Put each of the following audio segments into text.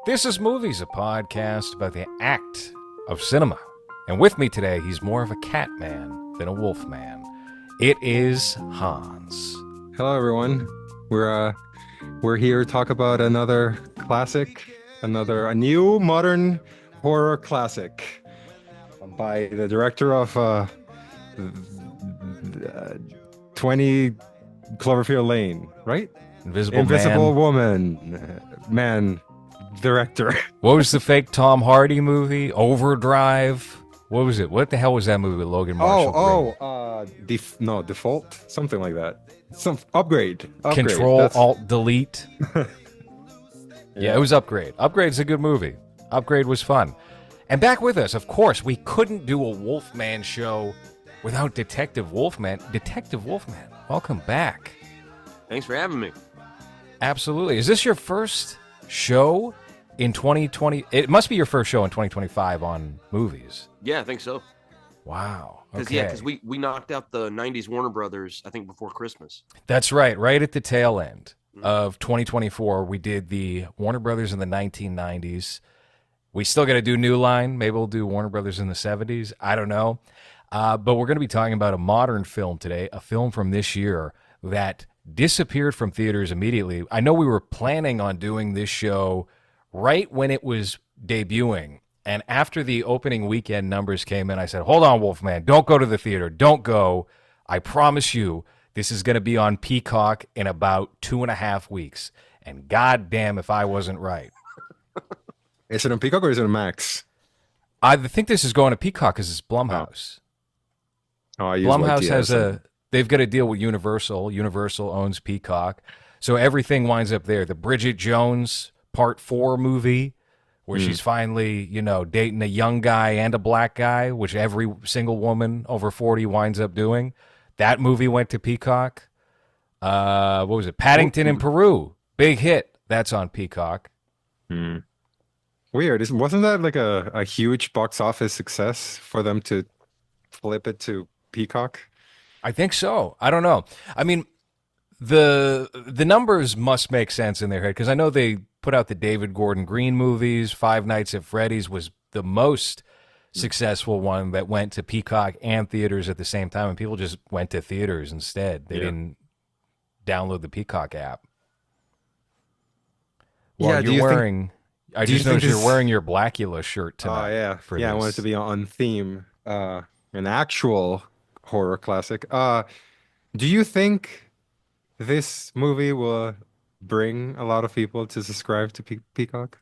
This is Movies, a podcast about the act of cinema. And with me today, he's more of a cat man than a wolf man. It is Hans. Hello, everyone. We're here to talk about another classic, a new modern horror classic by the director of 20 Cloverfield Lane, right? Invisible Man director. What was the fake Tom Hardy movie? Overdrive? What was it? What the hell was that movie with Logan Marshall? Default, something like that. Some upgrade. Control Alt Delete. Yeah, it was Upgrade. Upgrade's a good movie. Upgrade was fun. And back with us, of course, we couldn't do a Wolfman show without Detective Wolfman. Detective Wolfman, welcome back. Thanks for having me. Absolutely. Is this your first show in 2020? It must be your first show in 2025 on movies. Yeah, I think so. Wow. Because we knocked out the 90s Warner Brothers, I think, before Christmas. That's right at the tail end of 2024, we did the Warner Brothers in the 1990s. We still got to do New Line. Maybe we'll do Warner Brothers in the 70s. I don't know. But we're going to be talking about a modern film today, a film from this year that disappeared from theaters immediately. I know we were planning on doing this show right when it was debuting. And after the opening weekend numbers came in, I said, hold on, Wolfman, don't go to the theater. Don't go. I promise you, this is going to be on Peacock in about 2.5 weeks. And goddamn if I wasn't right. Is it on Peacock or is it on Max? I think this is going to Peacock because it's Blumhouse. Blumhouse they've got a deal with Universal. Universal owns Peacock. So everything winds up there. The Bridget Jones Part 4 movie, where she's finally, dating a young guy and a black guy, which every single woman over 40 winds up doing. That movie went to Peacock. What was it? Paddington in Peru. Big hit. That's on Peacock. Weird. Wasn't that like a huge box office success for them to flip it to Peacock? I think so. I don't know. I mean, the numbers must make sense in their head because I know they put out the David Gordon Green movies. Five Nights at Freddy's was the most successful one that went to Peacock and theaters at the same time, and people just went to theaters instead. They didn't download the Peacock app. Well, I just noticed you're wearing your Blackula shirt tonight. Oh, yeah. I wanted to be on theme. An actual horror classic. Do you think this movie will bring a lot of people to subscribe to Peacock?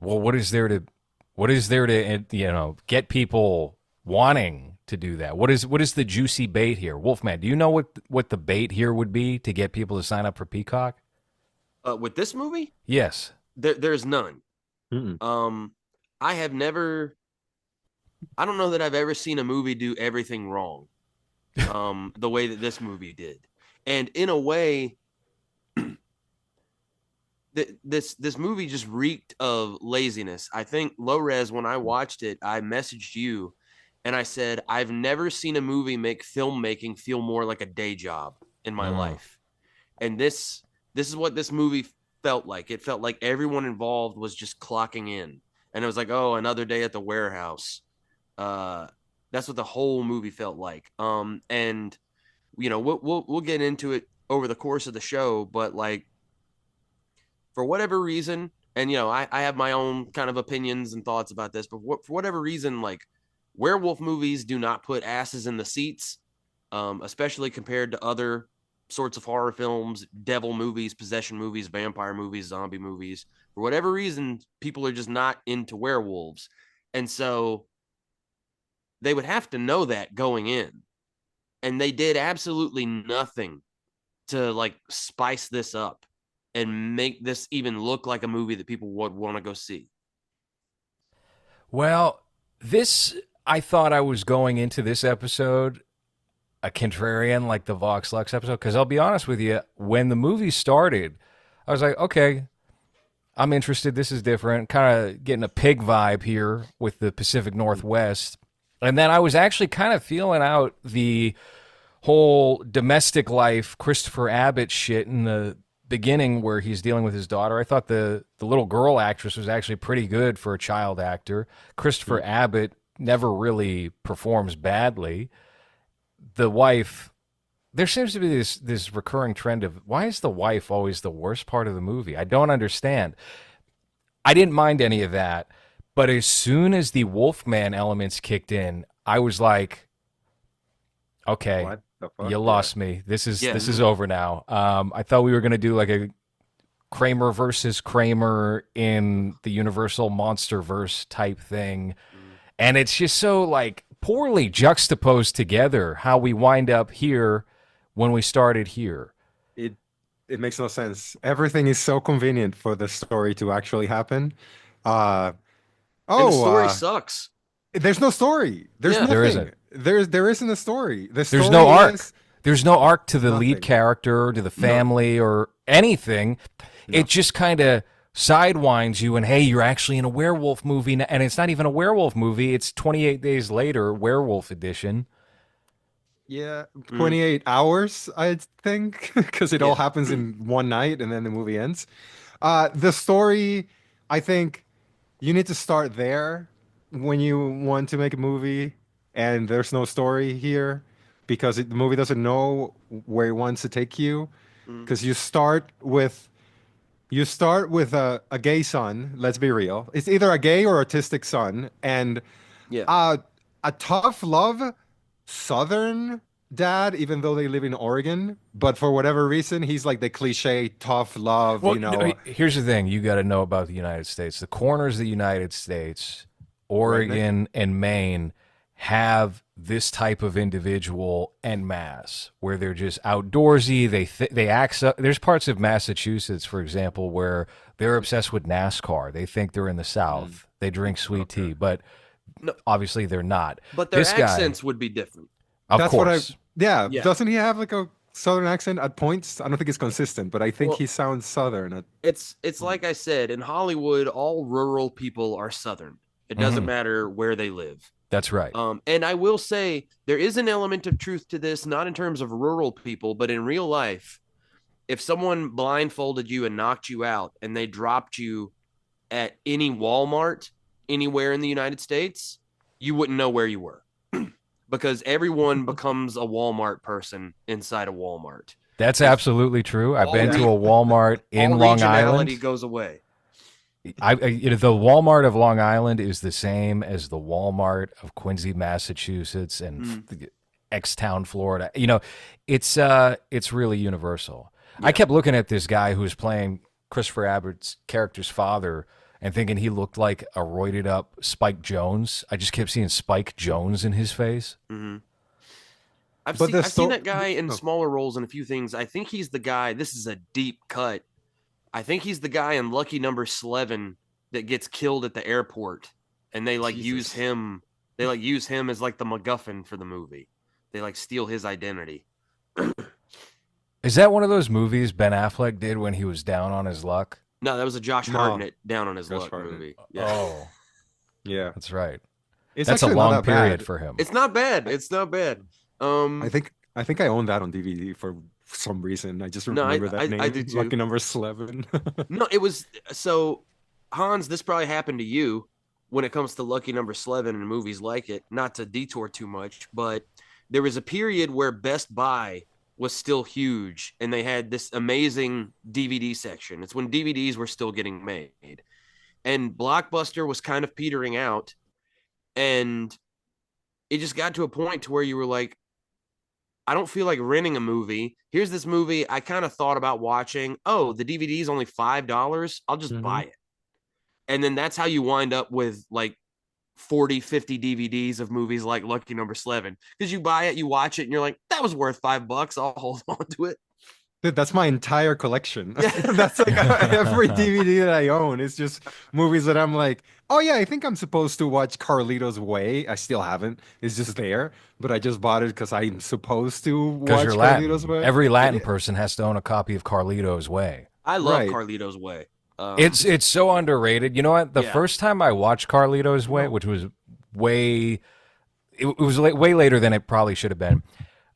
Well, what is there to get people wanting to do that? What is the juicy bait here? Wolfman, do you know what the bait here would be to get people to sign up for Peacock? With this movie? Yes. There's none. I don't know that I've ever seen a movie do everything wrong the way that this movie did. And in a way, this movie just reeked of laziness. I think, LowRes, when I watched it, I messaged you and I said, I've never seen a movie make filmmaking feel more like a day job in my life. And this is what this movie felt like. It felt like everyone involved was just clocking in. And it was like, oh, another day at the warehouse. That's what the whole movie felt like. And we'll get into it over the course of the show, but like for whatever reason, and I have my own kind of opinions and thoughts about this, but for whatever reason, like werewolf movies do not put asses in the seats, especially compared to other sorts of horror films, devil movies, possession movies, vampire movies, zombie movies. For whatever reason, people are just not into werewolves. And so they would have to know that going in. And they did absolutely nothing to like spice this up and make this even look like a movie that people would want to go see. Well, I thought I was going into this episode a contrarian like the Vox Lux episode, because I'll be honest with you, when the movie started, I was like, okay, I'm interested. This is different. Kind of getting a pig vibe here with the Pacific Northwest. And then I was actually kind of feeling out the whole domestic life Christopher Abbott shit in the beginning where he's dealing with his daughter, I thought the little girl actress was actually pretty good for a child actor. Christopher Abbott never really performs badly. The wife, there seems to be this recurring trend of why is the wife always the worst part of the movie? I don't understand. I didn't mind any of that, but as soon as the Wolfman elements kicked in, I was like, okay, What the fuck? you lost me. This is Yeah. this is over now. I thought we were gonna do like a Kramer versus Kramer in the Universal Monsterverse type thing, and it's just so like poorly juxtaposed together. How we wind up here when we started here. It makes no sense. Everything is so convenient for the story to actually happen. Uh And the story oh, sucks. there's no story. There's Yeah. nothing. There isn't. There isn't a story. The There's story no arc. is There's no arc to the nothing. lead character, to the family, or anything. It just kind of sidewinds you, and hey, you're actually in a werewolf movie, and it's not even a werewolf movie. It's 28 Days Later, Werewolf Edition. Yeah, 28 hours, I think, because it all happens in one night and then the movie ends. The story, I think you need to start there when you want to make a movie, and there's no story here because the movie doesn't know where it wants to take you. Because you start with a gay son. Let's be real. It's either a gay or autistic son, and Yeah. a tough love Southern dad, even though they live in Oregon. But for whatever reason, he's like the cliche tough love, Well, you know. no, here's the thing you got to know about the United States. The corners of the United States, Oregon and Maine, have this type of individual en masse where they're just outdoorsy. They act. There's parts of Massachusetts, for example, where they're obsessed with NASCAR. They think they're in the South. They drink sweet tea, but obviously they're not. But their This guy- accents would be different. Of That's course. what yeah. Yeah. Doesn't he have like a Southern accent at points? I don't think it's consistent, but I think Well- he sounds Southern. It's like I said, in Hollywood, all rural people are Southern. It doesn't matter where they live. That's right. And I will say there is an element of truth to this, not in terms of rural people, but in real life. If someone blindfolded you and knocked you out and they dropped you at any Walmart anywhere in the United States, you wouldn't know where you were because everyone becomes a Walmart person inside a Walmart. That's absolutely true. I've been all to a Walmart in All Long regionality Island. goes away. The Walmart of Long Island is the same as the Walmart of Quincy, Massachusetts, and X-Town, Florida. You know, it's really universal. I kept looking at this guy who was playing Christopher Abbott's character's father and thinking he looked like a roided up Spike Jonze. I just kept seeing Spike Jonze in his face. I've But seen, the I've seen sto- that guy in oh. smaller roles in a few things. I think he's the guy. This is a deep cut. I think he's the guy in Lucky Number 11 that gets killed at the airport, and they like use Jesus. him. They like use him as like the MacGuffin for the movie. They like steal his identity. Is that one of those movies Ben Affleck did when he was down on his luck? No, that was a Josh No. Hartnett down on his Josh luck Hartnett. movie. Yeah. Oh, Yeah, that's right. it's That's a actually not long that period bad. for him. It's not bad. It's not bad. I think I own that on DVD for some reason. I just No, remember that name. I do too. Lucky Number 11. No, it was so Hans, this probably happened to you when it comes to Lucky Number 11 and movies like it, not to detour too much, but there was a period where Best Buy was still huge and they had this amazing DVD section. It's when DVDs were still getting made. And Blockbuster was kind of petering out, and it just got to a point to where you were like, I don't feel like renting a movie. Here's this movie I kind of thought about watching. Oh, the DVD is only $5. I'll just buy it. And then that's how you wind up with like 40, 50 DVDs of movies like Lucky Number 11. Because you buy it, you watch it, and you're like, that was worth $5. I'll hold on to it. Dude, that's my entire collection. That's like every DVD that I own. It's just movies that I'm like, oh yeah, I think I'm supposed to watch Carlito's Way. I still haven't. It's just there, but I just bought it because I'm supposed to Because watch you're Latin. Carlito's Way. Every Latin person has to own a copy of Carlito's Way. I love Right. Carlito's Way. It's so underrated. You know what? The Yeah. first time I watched Carlito's Way, which was way way later than it probably should have been,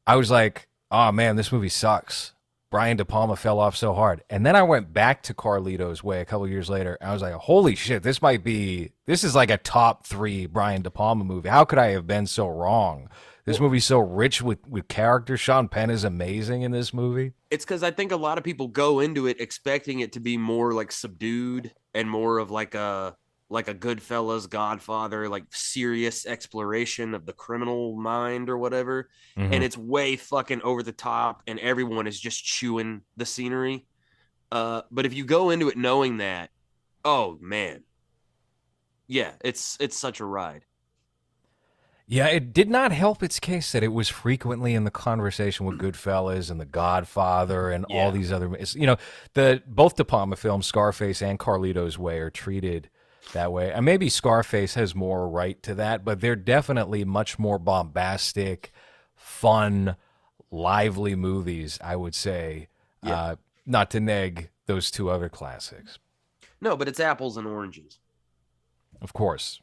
I was like, oh man, this movie sucks. Brian De Palma fell off so hard. And then I went back to Carlito's Way a couple years later. And I was like, holy shit, this is like a top 3 Brian De Palma movie. How could I have been so wrong? This movie's so rich with characters. Sean Penn is amazing in this movie. It's because I think a lot of people go into it expecting it to be more like subdued and more of like a Goodfellas, Godfather, like serious exploration of the criminal mind or whatever. Mm-hmm. And it's way fucking over the top, and everyone is just chewing the scenery. But if you go into it knowing that, oh man, yeah, it's such a ride. Yeah, it did not help its case that it was frequently in the conversation with Goodfellas and The Godfather and all these other, both De Palma films, Scarface and Carlito's Way, are treated that way. And maybe Scarface has more right to that, but they're definitely much more bombastic, fun, lively movies, I would say, not to neg those 2 other classics. No, but it's apples and oranges. Of course.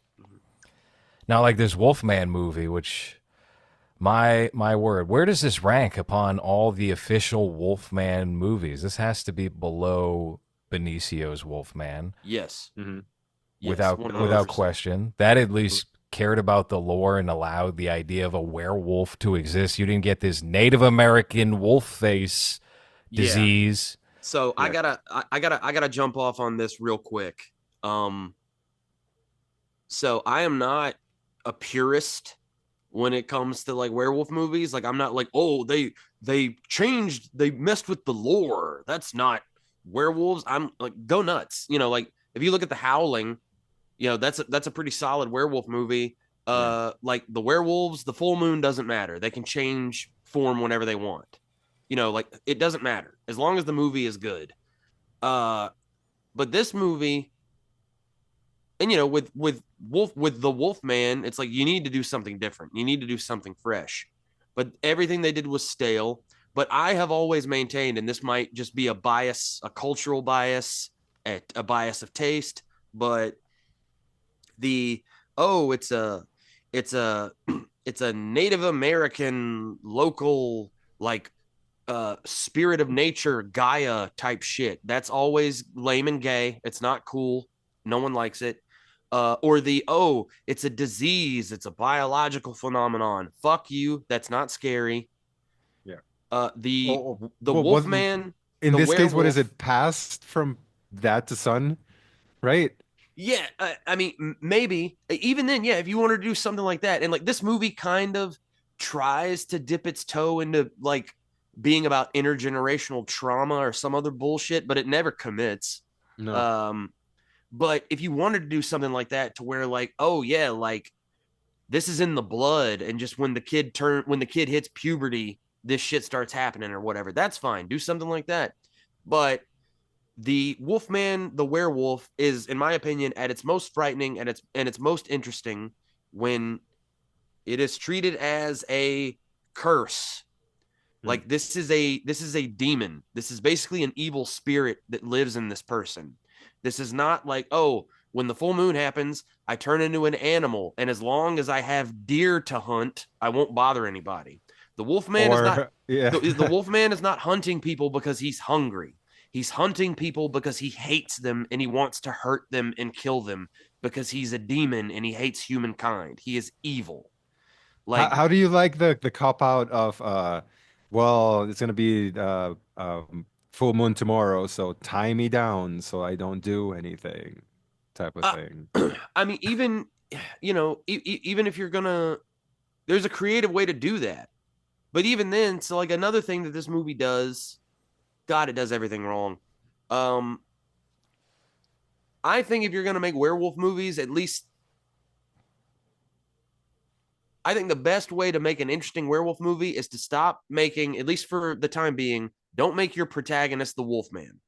Now, like this Wolfman movie, which, my word, where does this rank upon all the official Wolfman movies? This has to be below Benicio's Wolfman. Yes. Mm-hmm. Yes, without 100%. question. That at least cared about the lore and allowed the idea of a werewolf to exist. You didn't get this Native American wolf face disease. So I gotta jump off on this real quick. So I am not a purist when it comes to like werewolf movies. Like I'm not like, oh, they messed with the lore. That's not werewolves. I'm like, go nuts. Like if you look at The Howling, that's a pretty solid werewolf movie. Like the werewolves, the full moon doesn't matter. They can change form whenever they want. Like it doesn't matter as long as the movie is good. But this movie, and with the Wolfman, it's like you need to do something different. You need to do something fresh. But everything they did was stale. But I have always maintained, and this might just be a bias, a cultural bias, a bias of taste, but it's a Native American local like spirit of nature Gaia type shit. That's always lame and gay. It's not cool. No one likes it. Or it's a disease. It's a biological phenomenon. Fuck you. That's not scary. Yeah. The Wolfman. In the this case, what werewolf- is it? Passed from dad to son, right? Yeah, I mean, maybe even then, yeah. If you wanted to do something like that, and like this movie kind of tries to dip its toe into like being about intergenerational trauma or some other bullshit, but it never commits. No. But if you wanted to do something like that to where like, oh yeah, like this is in the blood, and just when the kid hits puberty, this shit starts happening or whatever, that's fine. Do something like that. But the Wolfman, the werewolf, is, in my opinion, at its most frightening and its most interesting when it is treated as a curse. Like this is a demon. This is basically an evil spirit that lives in this person. This is not like, oh, when the full moon happens, I turn into an animal, and as long as I have deer to hunt, I won't bother anybody. The Wolfman is not. Yeah. The Wolfman is not hunting people because he's hungry. He's hunting people because he hates them and he wants to hurt them and kill them because he's a demon and he hates humankind. He is evil. Like, How do you like the cop out of well, it's gonna be full moon tomorrow, so tie me down so I don't do anything, type of thing. I mean, even even if you're gonna, there's a creative way to do that. But even then, so like another thing that this movie does, God, it does everything wrong. I think if you're gonna make werewolf movies, at least I think the best way to make an interesting werewolf movie is to stop making, at least for the time being, don't make your protagonist the Wolfman.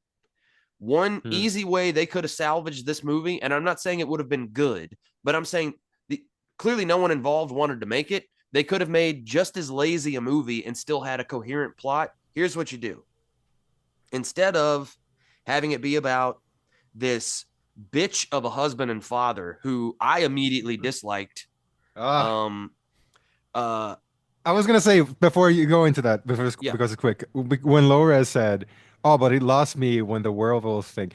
One easy way they could have salvaged this movie, and I'm not saying it would have been good, but I'm saying clearly no one involved wanted to make it. They could have made just as lazy a movie and still had a coherent plot. Here's what you do. Instead of having it be about this bitch of a husband and father who I immediately disliked, I was gonna say before you go into that, Yeah. because it's quick. When LowRes said, "Oh, but it lost me when the werewolf thing."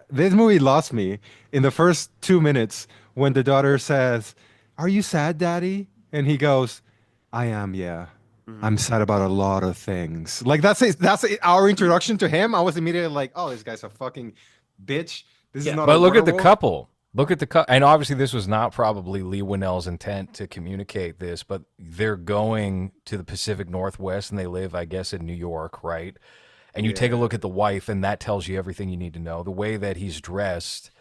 This movie lost me in the first 2 minutes when the daughter says, "Are you sad, Daddy?" And he goes, "I am, yeah. Mhm. I'm sad about a lot of things." Like our introduction to him. I was immediately like, "Oh, this guy's a fucking bitch. This is Yeah. not a But look at the werewolf." couple. Look at the couple. And obviously, this was not probably Lee Winnell's intent to communicate this, but they're going to the Pacific Northwest and they live, I guess, in New York, right? And you take a Yeah. look at the wife, and that tells you everything you need to know. The way that he's dressed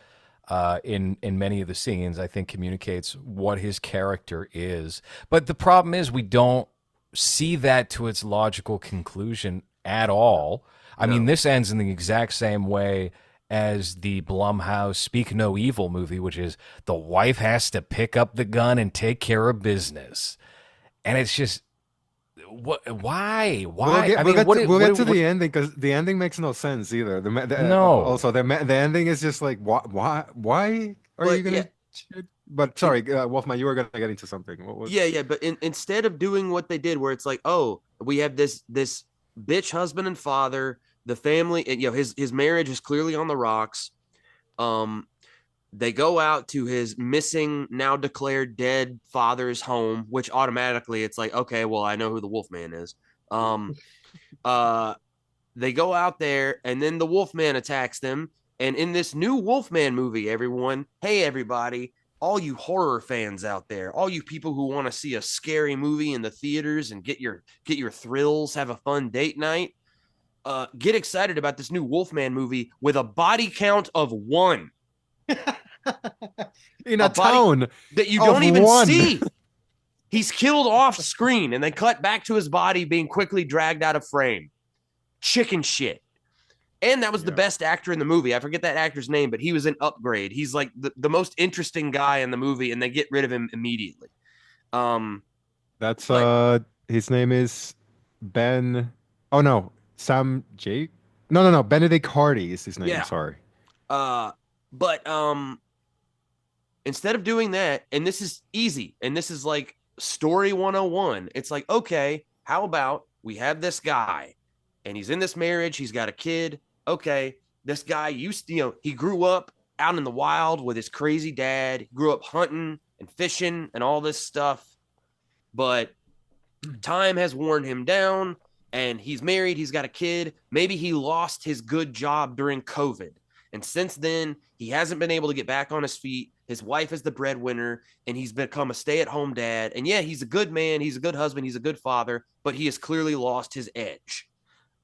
in many of the scenes, I think, communicates what his character is. But the problem is, we don't see that to its logical conclusion at all. I mean, No. this ends in the exact same way as the Blumhouse Speak No Evil movie, which is the wife has to pick up the gun and take care of business. And it's just, what? Why? We'll Why? get I we'll mean, get to, we'll get to what? the ending because the ending makes no sense either. No. Also the ending is just like why are you But yeah, gonna shoot? But in, sorry, Wolfman, you were gonna get into something. What was? yeah. But instead of doing what they did, where it's like, oh, we have this bitch husband and father, the family, and his marriage is clearly on the rocks. Um, they go out to his missing, now declared dead father's home, which automatically it's like, okay, well, I know who the Wolfman is. Um, uh, they go out there, and then the Wolfman attacks them. And in this new Wolfman movie, everyone, hey, everybody, all you horror fans out there, all you people who want to see a scary movie in the theaters and get your thrills, have a fun date night, get excited about this new Wolfman movie with a body count of 1. In A a body town that you of don't even one. see. He's killed off screen and then cut back to his body being quickly dragged out of frame. Chicken shit. And that was the Yeah. best actor in the movie. I forget that actor's name, but he was an upgrade. He's like the most interesting guy in the movie, and they get rid of him immediately. That's But his name is Ben. Oh no, Sam Jake. No. Benedict Hardy is his name. yeah. Sorry. But instead of doing that, and this is easy, and this is like story 101, it's like, okay, how about we have this guy and he's in this marriage, he's got a kid. Okay, this guy he grew up out in the wild with his crazy dad. He grew up hunting and fishing and all this stuff. But time has worn him down and he's married, he's got a kid. Maybe he lost his good job during COVID. And since then, he hasn't been able to get back on his feet. His wife is the breadwinner, and he's become a stay-at-home dad. And yeah, he's a good man, he's a good husband, he's a good father, but he has clearly lost his edge.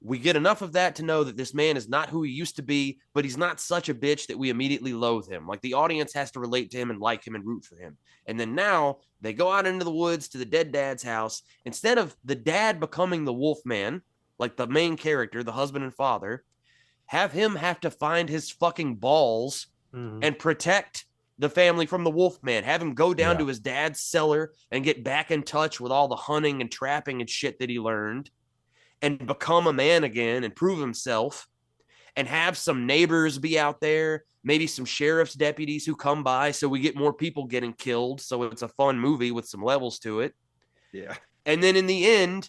We get enough of that to know that this man is not who he used to be, but he's not such a bitch that we immediately loathe him. Like the audience has to relate to him and like him and root for him. And then now they go out into the woods to the dead dad's house. Instead of the dad becoming the wolf man, like the main character, the husband and father, have him have to find his fucking balls and protect the family from the wolf man. Have him go down to his dad's cellar and get back in touch with all the hunting and trapping and shit that he learned and become a man again and prove himself, and have some neighbors be out there, maybe some sheriff's deputies who come by so we get more people getting killed. So it's a fun movie with some levels to it. Yeah. And then in the end,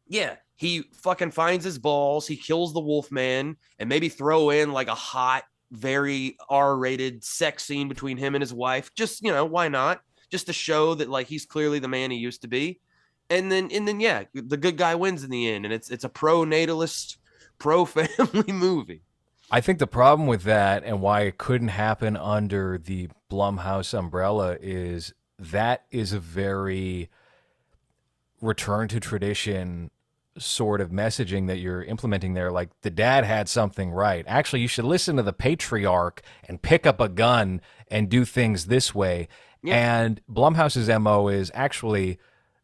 yeah, he fucking finds his balls, he kills the wolf man, and maybe throw in like a hot, very R-rated sex scene between him and his wife. Just, why not? Just to show that like he's clearly the man he used to be. And then yeah, the good guy wins in the end, and it's a pro-natalist, pro-family movie. I think the problem with that and why it couldn't happen under the Blumhouse umbrella is that is a very return to tradition sort of messaging that you're implementing there. Like the dad had something right. Actually, you should listen to the patriarch and pick up a gun and do things this way. Yeah. And Blumhouse's MO is actually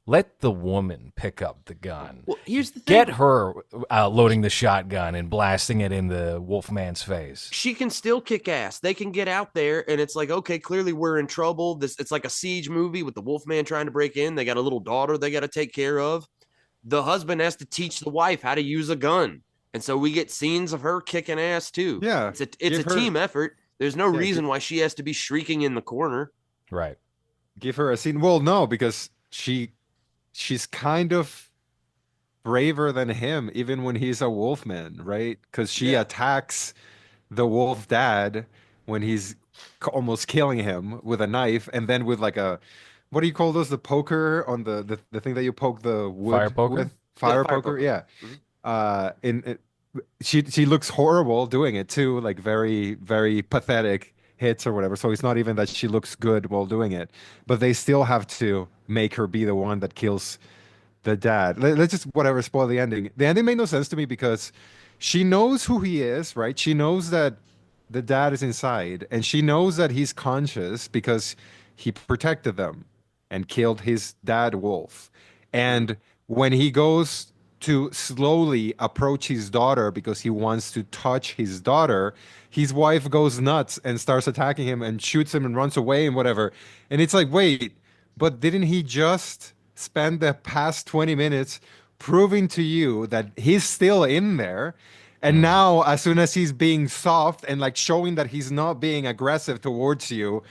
let the woman pick up the gun. Well, here's the thing. Get her loading the shotgun and blasting it in the Wolfman's face. She can still kick ass. They can get out there, and it's like, okay, clearly we're in trouble. It's like a siege movie with the Wolfman trying to break in. They got a little daughter they got to take care of. The husband has to teach the wife how to use a gun, and so we get scenes of her kicking ass too. Yeah, it's a team effort. There's no reason why she has to be shrieking in the corner. Right. Give her a scene. Well, no, because she she's kind of braver than him, even when he's a wolfman, right? Because she Yeah. attacks the wolf dad when he's almost killing him with a knife, and then with like a, what do you call those? The poker on the thing that you poke the Fire wood poker. with? Yeah, Fire fire poker, poker. yeah. Mhm. In it, she looks horrible doing it too, like very, very pathetic hits or whatever. So it's not even that she looks good while doing it, but they still have to make her be the one that kills the dad. Let's just whatever spoil the ending. The ending made no sense to me because she knows who he is, right? She knows that the dad is inside, and she knows that he's conscious because he protected them and killed his dad, Wolf. Mhm. And when he goes to slowly approach his daughter because he wants to touch his daughter, his wife goes nuts and starts attacking him and shoots him and runs away and whatever. And it's like, wait, but didn't he just spend the past 20 minutes proving to you that he's still in there? And Mm. now, as soon as he's being soft and like showing that he's not being aggressive towards you,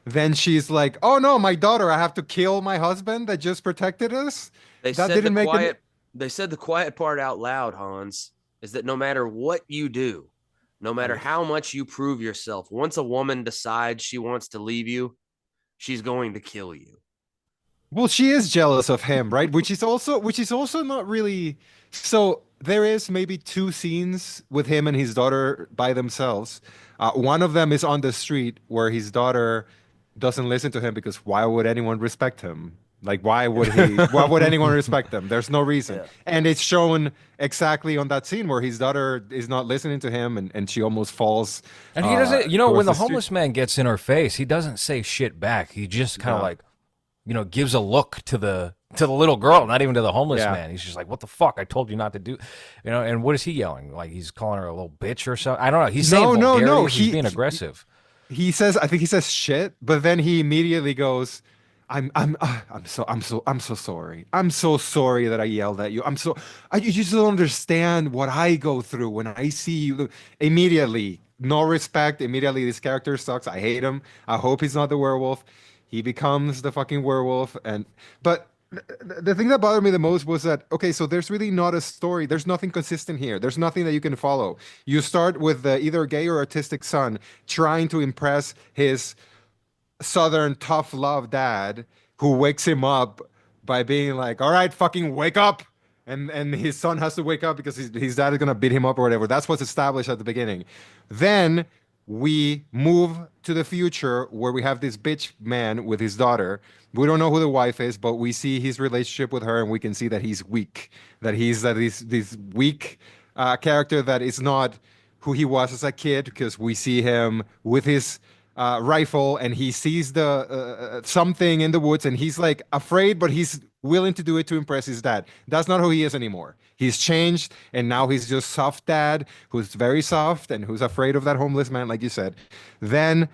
then she's like, "Oh no, my daughter, I have to kill my husband that just protected us." They That said the didn't make any. quiet they said the quiet part out loud, Hans, is that no matter what you do, no matter how much you prove yourself, once a woman decides she wants to leave you, she's going to kill you. Well, she is jealous of him, right? Which is also not really. So there is maybe two scenes with him and his daughter by themselves. One of them is on the street where his daughter doesn't listen to him because why would anyone respect him? Like why would he? Why would anyone respect him? There's no reason. Yeah. And it's shown exactly on that scene where his daughter is not listening to him and she almost falls And he doesn't, when towards the the street. homeless man gets in her face, he doesn't say shit back. He just kind of No. like, gives a look to the little girl, not even to the homeless Yeah. man. He's just like, "What the fuck? I told you not to do." And what is he yelling? Like he's calling her a little bitch or something. I don't know. He's saying No, no, no. vulgarities. He's being aggressive. He says, I think he says shit, but then he immediately goes, I'm so sorry. I'm so sorry that I yelled at you. You just don't understand what I go through when I see you. Immediately, no respect. Immediately, this character sucks. I hate him. I hope he's not the werewolf. He becomes the fucking werewolf. But the thing that bothered me the most was that, okay, so there's really not a story. There's nothing consistent here. There's nothing that you can follow. You start with the either gay or autistic son trying to impress his southern tough love dad who wakes him up by being like, "All right, fucking wake up." And his son has to wake up because his dad is gonna beat him up or whatever. That's what's established at the beginning. Then we move to the future where we have this bitch man with his daughter. We don't know who the wife is, but we see his relationship with her, and we can see that he's weak. That he's this weak character that is not who he was as a kid, because we see him with his rifle and he sees the something in the woods and he's like afraid, but he's willing to do it to impress his dad. That's not who he is anymore. He's changed, and now he's just soft dad who's very soft and who's afraid of that homeless man, like you said. Then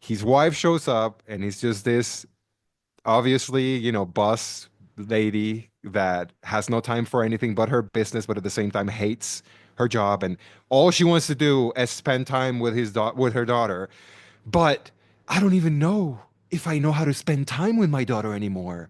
his wife shows up and he's just this obviously, boss lady that has no time for anything but her business, but at the same time hates her job, and all she wants to do is spend time with with her daughter. But I don't even know if I know how to spend time with my daughter anymore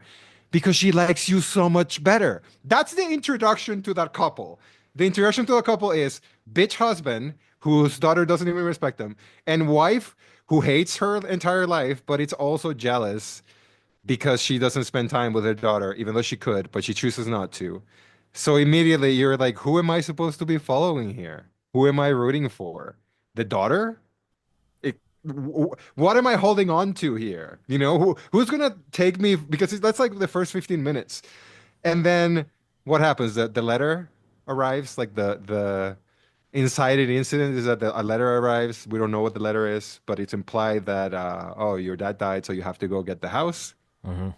because she likes you so much better. That's the introduction to that couple. The introduction to the couple is bitch husband whose daughter doesn't even respect him, and wife who hates her entire life, but it's also jealous because she doesn't spend time with her daughter, even though she could, but she chooses not to. So immediately you're like, who am I supposed to be following here? Who am I rooting for? The daughter? What am I holding on to here? Who's gonna take me? Because that's like the first 15 minutes, and then what happens? The letter arrives, like the incited incident is that a letter arrives. We don't know what the letter is, but it's implied that oh, your dad died, so you have to go get the house. Hmm.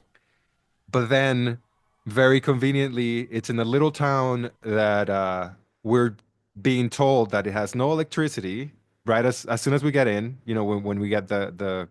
But then, very conveniently, it's in a little town that we're being told that it has no electricity. Right as soon as we get in, when we get the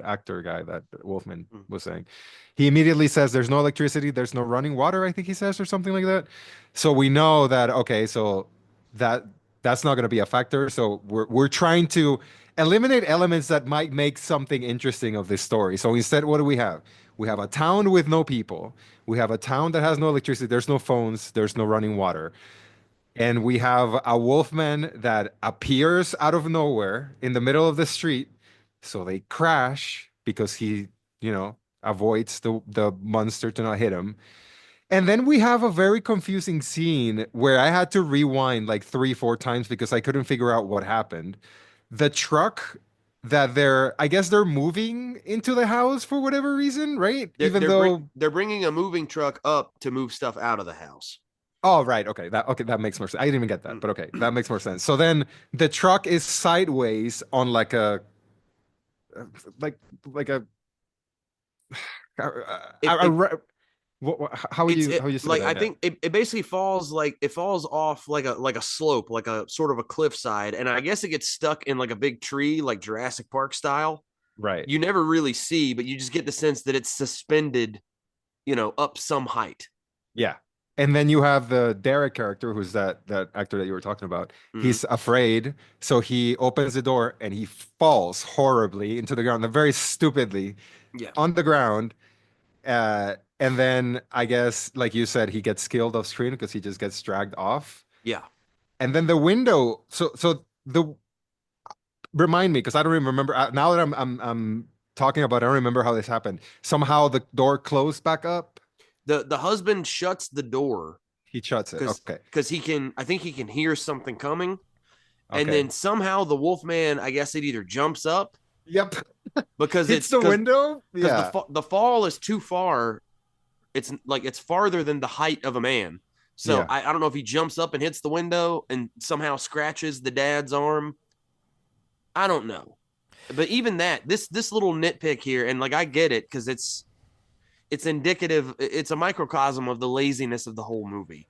actor guy that Wolfman Mm. was saying, he immediately says there's no electricity, there's no running water. I think he says or something like that. So we know that okay, so that that's not going to be a factor. So we're trying to eliminate elements that might make something interesting of this story. So instead, what do we have? We have a town with no people. We have a town that has no electricity. There's no phones. There's no running water. And we have a wolfman that appears out of nowhere in the middle of the street. So they crash because he, avoids the monster to not hit him. And then we have a very confusing scene where I had to rewind like three, four times because I couldn't figure out what happened. The truck that I guess they're moving into the house for whatever reason, right? Even though, they're bringing a moving truck up to move stuff out of the house. oh, right, okay, that makes more sense. I didn't even get that, but okay, that makes more sense. So then the truck is sideways on like like a, how would you say like that? I think it basically falls off like a slope, like a sort of a cliffside, and I guess it gets stuck in like a big tree, like Jurassic Park style. Right. You never really see, but you just get the sense that it's suspended, up some height. Yeah. And then you have the Derek character, who's that actor that you were talking about. Mhm. He's afraid, so he opens the door and he falls horribly into the ground, very stupidly Yeah. on the ground. And then I guess, like you said, he gets killed off screen because he just gets dragged off. Yeah. And then the window. So the remind me because I don't even remember now that I'm talking about it, I don't remember how this happened. Somehow the door closed back up. The husband shuts the door He shuts it. Okay. because I think he can hear something coming. And Okay. then somehow the Wolfman, I guess it either jumps up Yep. because It's the window. Yeah. because the fall is too far. It's like it's farther than the height of a man. So Yeah. I don't know if he jumps up and hits the window and somehow scratches the dad's arm. I don't know. But even that, this little nitpick here, and like I get it because it's indicative, it's a microcosm of the laziness of the whole movie.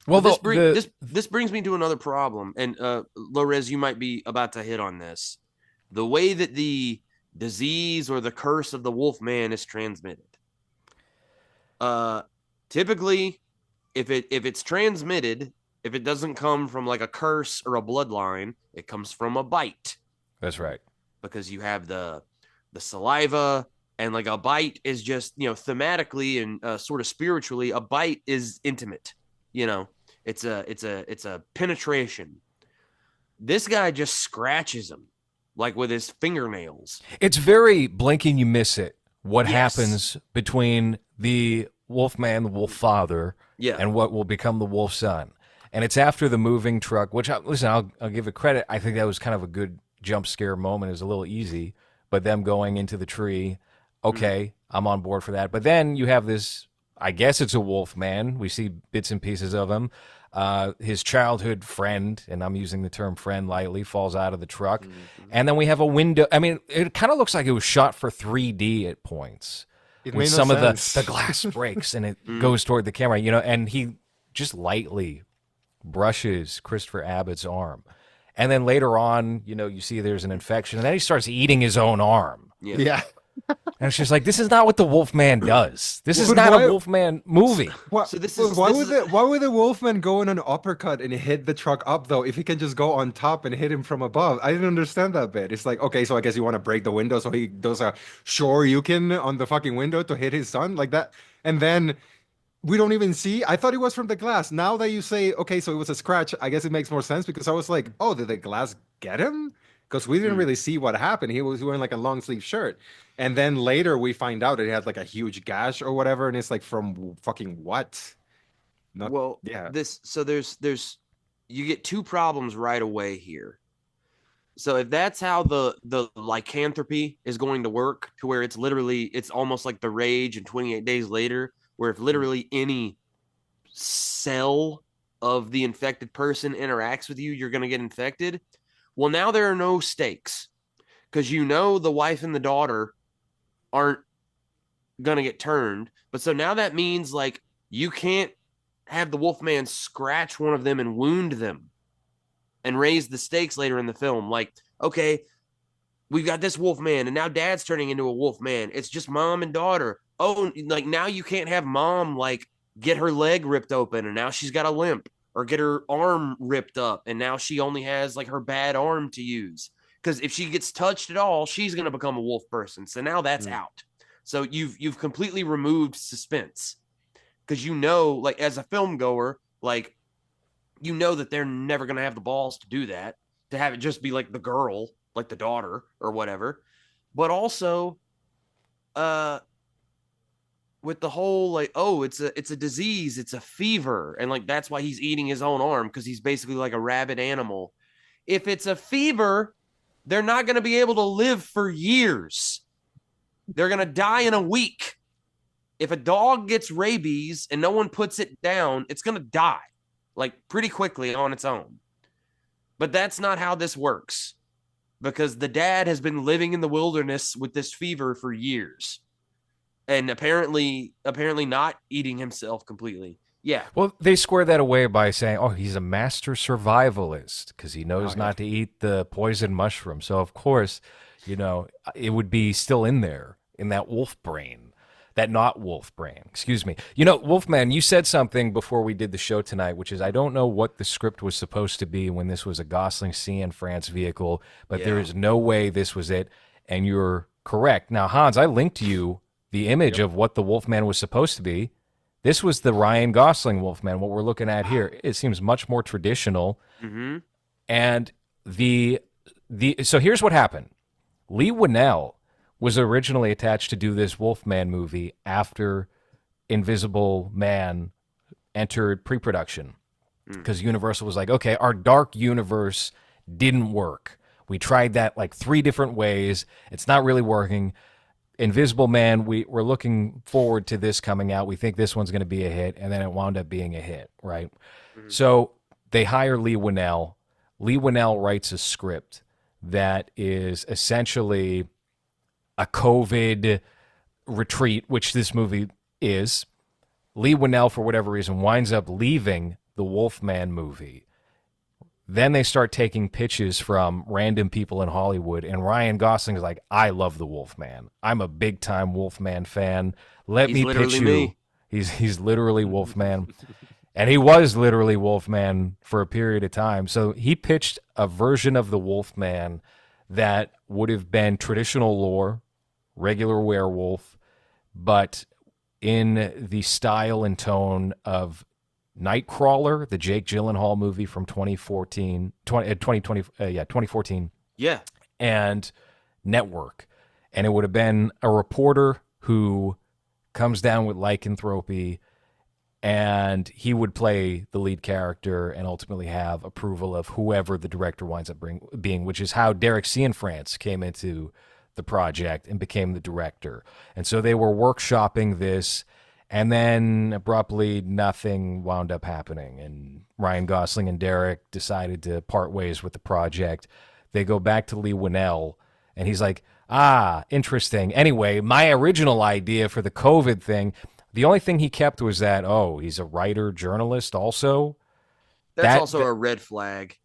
Well, this brings me to another problem, and LowRes, you might be about to hit on this. The way that the disease or the curse of the Wolfman is transmitted. Typically, if it's transmitted, if it doesn't come from like a curse or a bloodline, it comes from a bite. That's right. Because you have the saliva, and like a bite is just, thematically and sort of spiritually, a bite is intimate. It's a penetration. This guy just scratches him like with his fingernails. It's very blink and you miss it. What Yes. happens between the Wolfman, the Wolf Father, Yeah. and what will become the Wolf Son? And it's after the moving truck, which I'll give it credit. I think that was kind of a good jump scare moment. It was a little easy, but them going into the tree, okay, I'm on board for that. But then you have this, I guess it's a wolf man. We see bits and pieces of him. His childhood friend, and I'm using the term friend lightly, falls out of the truck. And then we have a window. I mean, it kind of looks like it was shot for 3D at points. It When made no some of sense. the glass breaks and it goes toward the camera, and he just lightly brushes Christopher Abbott's arm. And then later on, you see there's an infection, and then he starts eating his own arm. Yeah. And it's just like, this is not what the Wolfman does. This is But not why- a Wolfman movie. Why, So why would the Wolfman go in an uppercut and hit the truck up though if he can just go on top and hit him from above? I didn't understand that bit. It's like, okay, so I guess you want to break the window so he does a shoryuken on the fucking window to hit his son like that. And then we don't even see. I thought it was from the glass. Now that you say, okay, so it was a scratch, I guess it makes more sense because I was like, oh, did the glass get him? Because we didn't really see what happened. He was wearing like a long sleeve shirt. And then later we find out that he had like a huge gash or whatever. And it's like, from fucking what? Yeah. There's you get two problems right away here. So if that's how the lycanthropy is going to work, to where it's almost like the Rage and 28 Days Later, where if literally any cell of the infected person interacts with you, you're going to get infected. Well, now there are no stakes because the wife and the daughter aren't going to get turned. But so now that means like you can't have the Wolfman scratch one of them and wound them and raise the stakes later in the film. Like, okay, we've got this Wolfman and now dad's turning into a Wolfman. It's just mom and daughter. Oh, like now you can't have mom like get her leg ripped open and now she's got a limp. or get her arm ripped up, and now she only has like her bad arm to use. Because if she gets touched at all, she's going to become a wolf person. So now that's out. So you've completely removed suspense, because like as a film goer, like that they're never going to have the balls to do that, to have it just be like the girl, like the daughter or whatever. But also, with the whole like, oh, it's a disease, it's a fever, and like that's why he's eating his own arm, because he's basically like a rabid animal. If it's a fever, they're not going to be able to live for years. They're going to die in a week. If a dog gets rabies and no one puts it down, it's going to die like pretty quickly on its own. But that's not how this works, because the dad has been living in the wilderness with this fever for years, and apparently not eating himself completely. Yeah. Well, they square that away by saying, oh, he's a master survivalist because he knows not to eat the poison mushroom. So, of course, it would be still in there in that wolf brain, that not wolf brain. Excuse me. Wolfman, you said something before we did the show tonight, which is I don't know what the script was supposed to be when this was a Gosling CN France vehicle, but there is no way this was it. And you're correct. Now, Hans, I linked you the image of what the Wolfman was supposed to be. This was the Ryan Gosling Wolfman, what we're looking at here. It seems much more traditional. Mm-hmm. And so here's what happened. Lee Winnell was originally attached to do this Wolfman movie after Invisible Man entered pre-production, because Universal was like, okay, our dark universe didn't work. We tried that like 3 different ways. It's not really working. Invisible Man, we're looking forward to this coming out. We think this one's going to be a hit, and then it wound up being a hit, right? Mm-hmm. So they hire Lee Winnell. Lee Winnell writes a script that is essentially a COVID retreat, which this movie is. Lee Winnell, for whatever reason, winds up leaving the Wolfman movie. Then they start taking pitches from random people in Hollywood, and Ryan Gosling is like, I love the Wolfman. I'm a big-time Wolfman fan. Let me pitch you. Me. He's literally Wolfman. And he was literally Wolfman for a period of time. So he pitched a version of the Wolfman that would have been traditional lore, regular werewolf, but in the style and tone of Nightcrawler, the Jake Gyllenhaal movie from 2014, Yeah. And Network. And it would have been a reporter who comes down with lycanthropy, and he would play the lead character and ultimately have approval of whoever the director winds up being, which is how Derek Cianfrance came into the project and became the director. And so they were workshopping this, and then abruptly nothing wound up happening, and Ryan Gosling and Derek decided to part ways with the project. They go back to Lee Winnell, and he's like, interesting. Anyway, my original idea for the COVID thing, the only thing he kept was that, he's a writer, journalist also. That's also a red flag.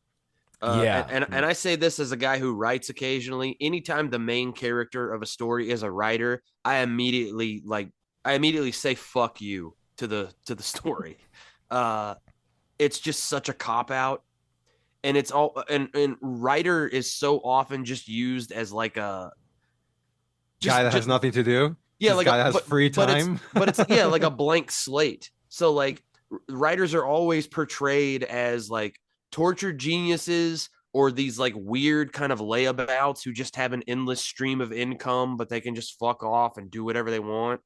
Yeah. And I say this as a guy who writes occasionally. Anytime the main character of a story is a writer, I immediately say fuck you to the story. It's just such a cop out, and it's all and writer is so often just used as like a guy that has nothing to do. Yeah, this like guy that has free time. But it's yeah, like a blank slate. So like writers are always portrayed as like tortured geniuses, or these like weird kind of layabouts who just have an endless stream of income, but they can just fuck off and do whatever they want.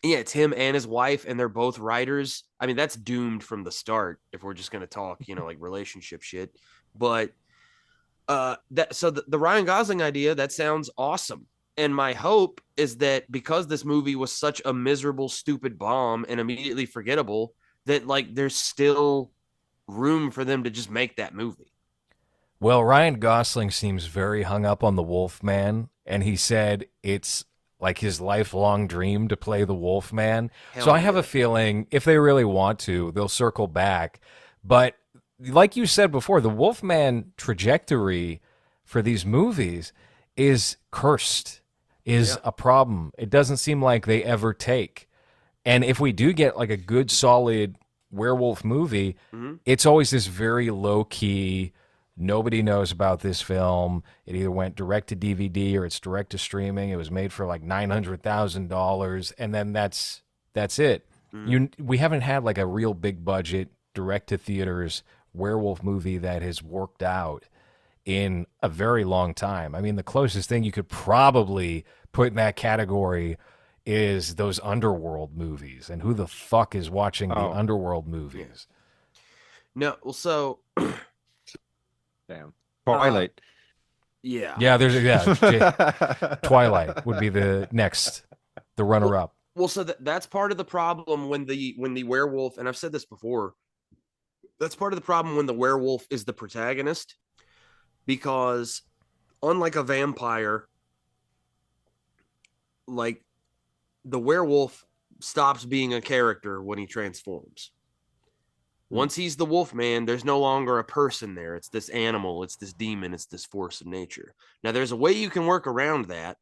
Yeah, it's him and his wife, and they're both writers. I mean, that's doomed from the start if we're just going to talk, like relationship shit. But the Ryan Gosling idea, that sounds awesome. And my hope is that because this movie was such a miserable, stupid bomb and immediately forgettable, that like there's still room for them to just make that movie. Well, Ryan Gosling seems very hung up on the Wolfman, and he said it's like his lifelong dream to play the Wolfman. So I have a feeling if they really want to, they'll circle back. But like you said before, the Wolfman trajectory for these movies is cursed, is a problem. It doesn't seem like they ever take. And if we do get like a good, solid werewolf movie, Mhm. it's always this very low key. Nobody knows about this film. It either went direct to DVD or it's direct to streaming. It was made for like $900,000, and then that's it. We haven't had like a real big budget direct to theaters werewolf movie that has worked out in a very long time. I mean, the closest thing you could probably put in that category is those Underworld movies. And who the fuck is watching the Oh. Underworld movies? No, well, so Damn. Twilight. yeah, Yeah, Twilight would be the runner up. Well, so that's part of the problem when the werewolf, and I've said this before, that's part of the problem when the werewolf is the protagonist, because unlike a vampire, like the werewolf stops being a character when he transforms. Once he's the wolf man, there's no longer a person there. It's this animal, it's this demon, it's this force of nature. Now, there's a way you can work around that.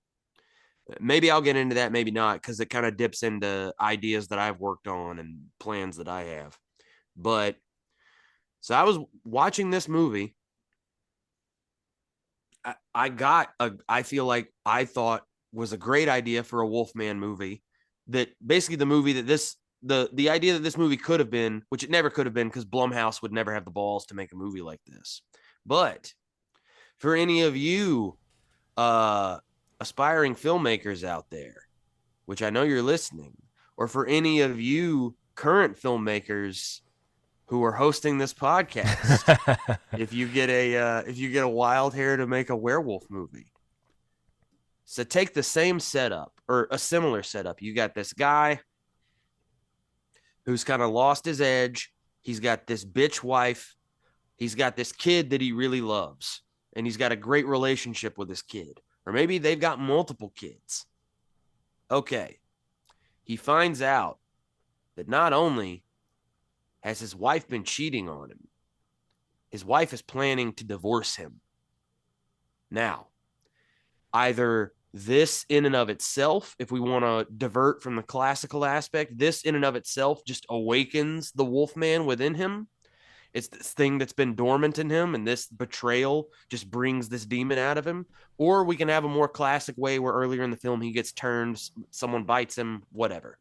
Maybe I'll get into that, maybe not, because it kind of dips into ideas that I've worked on and plans that I have. But so I was watching this movie. I feel like I thought was a great idea for a Wolfman movie. That basically the movie that the idea that this movie could have been, which it never could have been because Blumhouse would never have the balls to make a movie like this. But for any of you aspiring filmmakers out there, which I know you're listening, or for any of you current filmmakers who are hosting this podcast, if you get a wild hair to make a werewolf movie, so take the same setup or a similar setup. You got this guy who's kind of lost his edge. He's got this bitch wife. He's got this kid that he really loves, and he's got a great relationship with his kid. Or maybe they've got multiple kids. Okay. He finds out that not only has his wife been cheating on him, his wife is planning to divorce him. Now, either this in and of itself, if we want to divert from the classical aspect, this in and of itself just awakens the Wolfman within him. It's this thing that's been dormant in him, and this betrayal just brings this demon out of him. Or we can have a more classic way where earlier in the film he gets turned, someone bites him, whatever.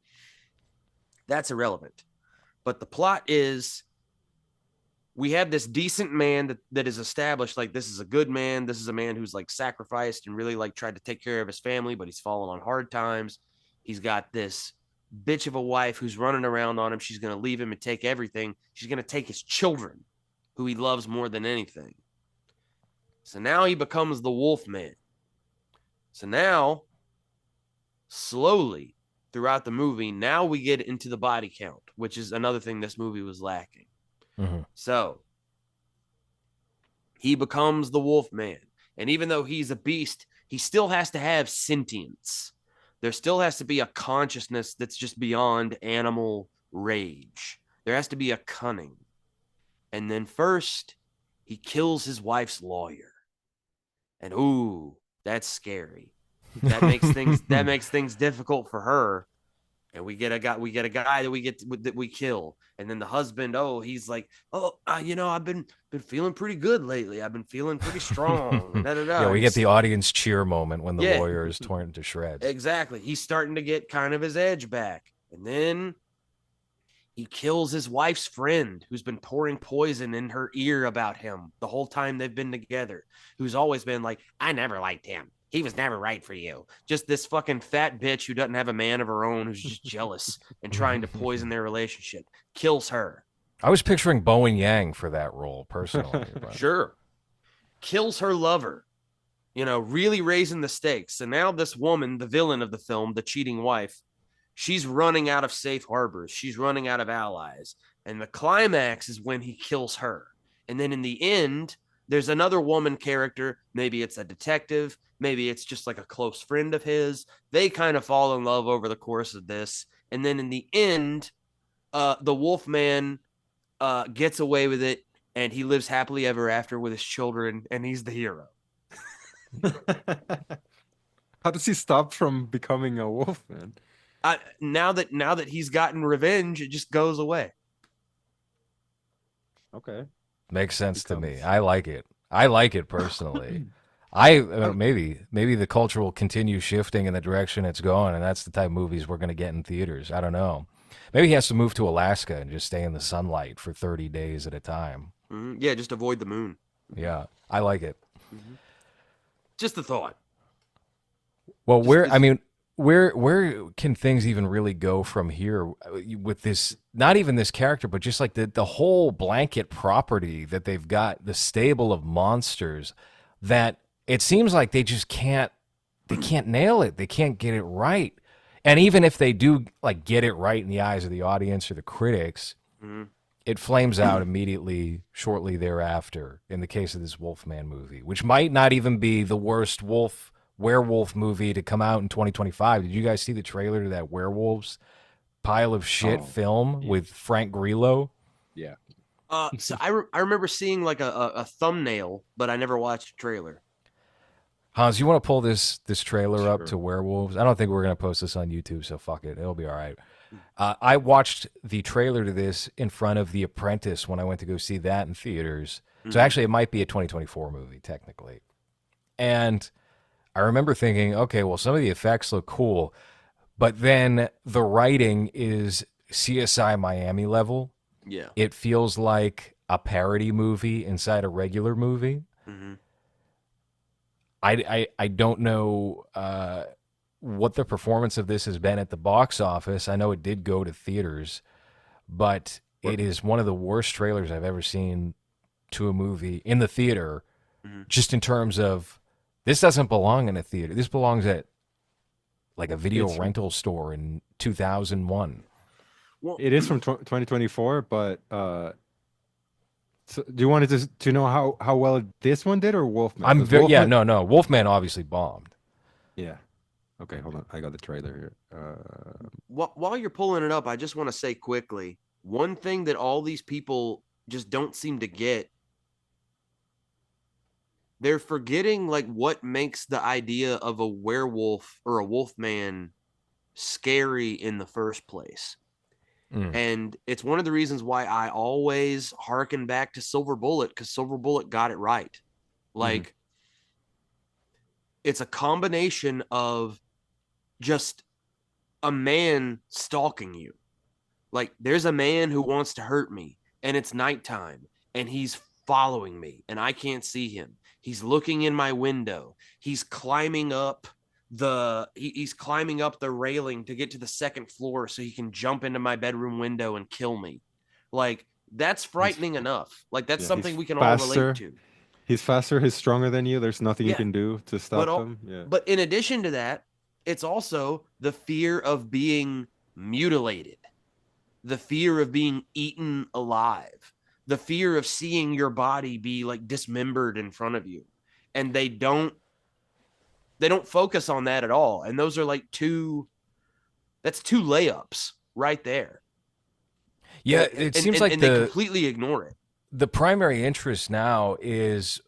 That's irrelevant. But the plot is we have this decent man that is established, like this is a good man. This is a man who's like sacrificed and really like tried to take care of his family, but he's fallen on hard times. He's got this bitch of a wife who's running around on him. She's going to leave him and take everything. She's going to take his children, who he loves more than anything. So now he becomes the wolf man. So now, slowly throughout the movie, now we get into the body count, which is another thing this movie was lacking. Mm-hmm. So he becomes the wolf man. And even though he's a beast, he still has to have sentience. There still has to be a consciousness that's just beyond animal rage. There has to be a cunning. And then first, he kills his wife's lawyer. And ooh, that's scary. That makes things difficult for her. And we get a guy that we kill. And then the husband, he's like, I've been feeling pretty good lately. I've been feeling pretty strong. Yeah, we get the audience cheer moment when the lawyer is torn to shreds. Exactly. He's starting to get kind of his edge back. And then he kills his wife's friend who's been pouring poison in her ear about him the whole time they've been together, who's always been like, I never liked him. He was never right for you. Just this fucking fat bitch who doesn't have a man of her own, who's just jealous and trying to poison their relationship. Kills her. I was picturing Bowen Yang for that role, personally. Sure. Kills her lover. Really raising the stakes. And now this woman, the villain of the film, the cheating wife, she's running out of safe harbors. She's running out of allies. And the climax is when he kills her. And then in the end, there's another woman character. Maybe it's a detective. Maybe it's just like a close friend of his. They kind of fall in love over the course of this. And then in the end, the Wolfman gets away with it, and he lives happily ever after with his children, and he's the hero. How does he stop from becoming a wolf, man? Now that he's gotten revenge, it just goes away. Okay. Makes sense to me. Becomes. I like it. I like it personally. Maybe the culture will continue shifting in the direction it's going, and that's the type of movies we're going to get in theaters. I don't know. Maybe he has to move to Alaska and just stay in the sunlight for 30 days at a time. Yeah, just avoid the moon. Yeah, I like it. Just a thought. Well, Just I this- mean, where can things even really go from here with this? Not even this character, but just like the whole blanket property that they've got, the stable of monsters that it seems like they just can't. They can't nail it. They can't get it right. And even if they do like get it right in the eyes of the audience or the critics, it flames out immediately shortly thereafter in the case of this Wolfman movie, which might not even be the worst werewolf movie to come out in 2025. Did you guys see the trailer to that Werewolves pile of shit film with Frank Grillo? Yeah. So I remember seeing like a thumbnail, but I never watched a trailer. Hans, you want to pull this trailer up Sure. to Werewolves? I don't think we're going to post this on YouTube, so fuck it. It'll be all right. I watched the trailer to this in front of The Apprentice when I went to go see that in theaters. So actually, it might be a 2024 movie, technically. And I remember thinking, okay, well, some of the effects look cool, but then the writing is CSI Miami level. Yeah. It feels like a parody movie inside a regular movie. I don't know what the performance of this has been at the box office. I know it did go to theaters, but it is one of the worst trailers I've ever seen to a movie in the theater, just in terms of this doesn't belong in a theater. This belongs at like a video rental store in 2001. Well, It is from 2024, but so do you want to know how well this one did or Wolfman? I'm 'Cause very Wolfman- no. Wolfman obviously bombed. Yeah. Okay, hold on. I got the trailer here. while you're pulling it up, I just want to say quickly one thing that all these people just don't seem to get. They're forgetting like what makes the idea of a werewolf or a wolfman scary in the first place. And it's one of the reasons why I always hearken back to Silver Bullet, because Silver Bullet got it right. Like, it's a combination of just a man stalking you. Like, there's a man who wants to hurt me, and it's nighttime, and he's following me, and I can't see him. He's looking in my window. He's climbing up he's climbing up the railing to get to the second floor so he can jump into my bedroom window and kill me. Like, that's frightening enough. Like, that's something we can all relate to. He's faster, he's stronger than you. There's nothing you can do to stop him. Yeah. But in addition to that, it's also the fear of being mutilated, the fear of being eaten alive, the fear of seeing your body be like dismembered in front of you. And they don't focus on that at all. And those are like that's two layups right there. Yeah, it seems like they completely ignore it. The primary interest now is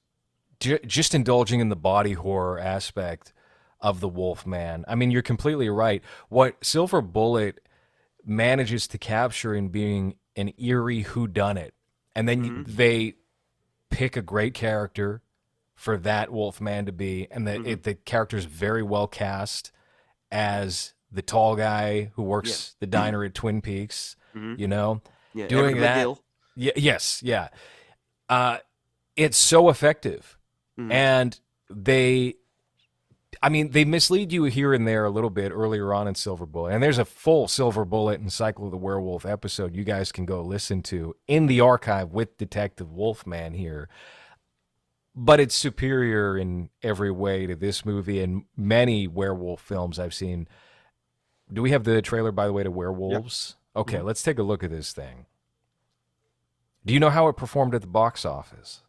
just indulging in the body horror aspect of the Wolfman. I mean, you're completely right. What Silver Bullet manages to capture in being an eerie whodunit, and then they pick a great character for that Wolfman to be, and the character's very well cast as the tall guy who works the diner at Twin Peaks. You know, doing that. Yes. It's so effective, and they mislead you here and there a little bit earlier on in Silver Bullet. And there's a full Silver Bullet and Cycle of the Werewolf episode you guys can go listen to in the archive with Detective Wolfman here. But it's superior in every way to this movie and many werewolf films I've seen. Do we have the trailer, by the way, to Werewolves? Yep. Okay, let's take a look at this thing. Do you know how it performed at the box office?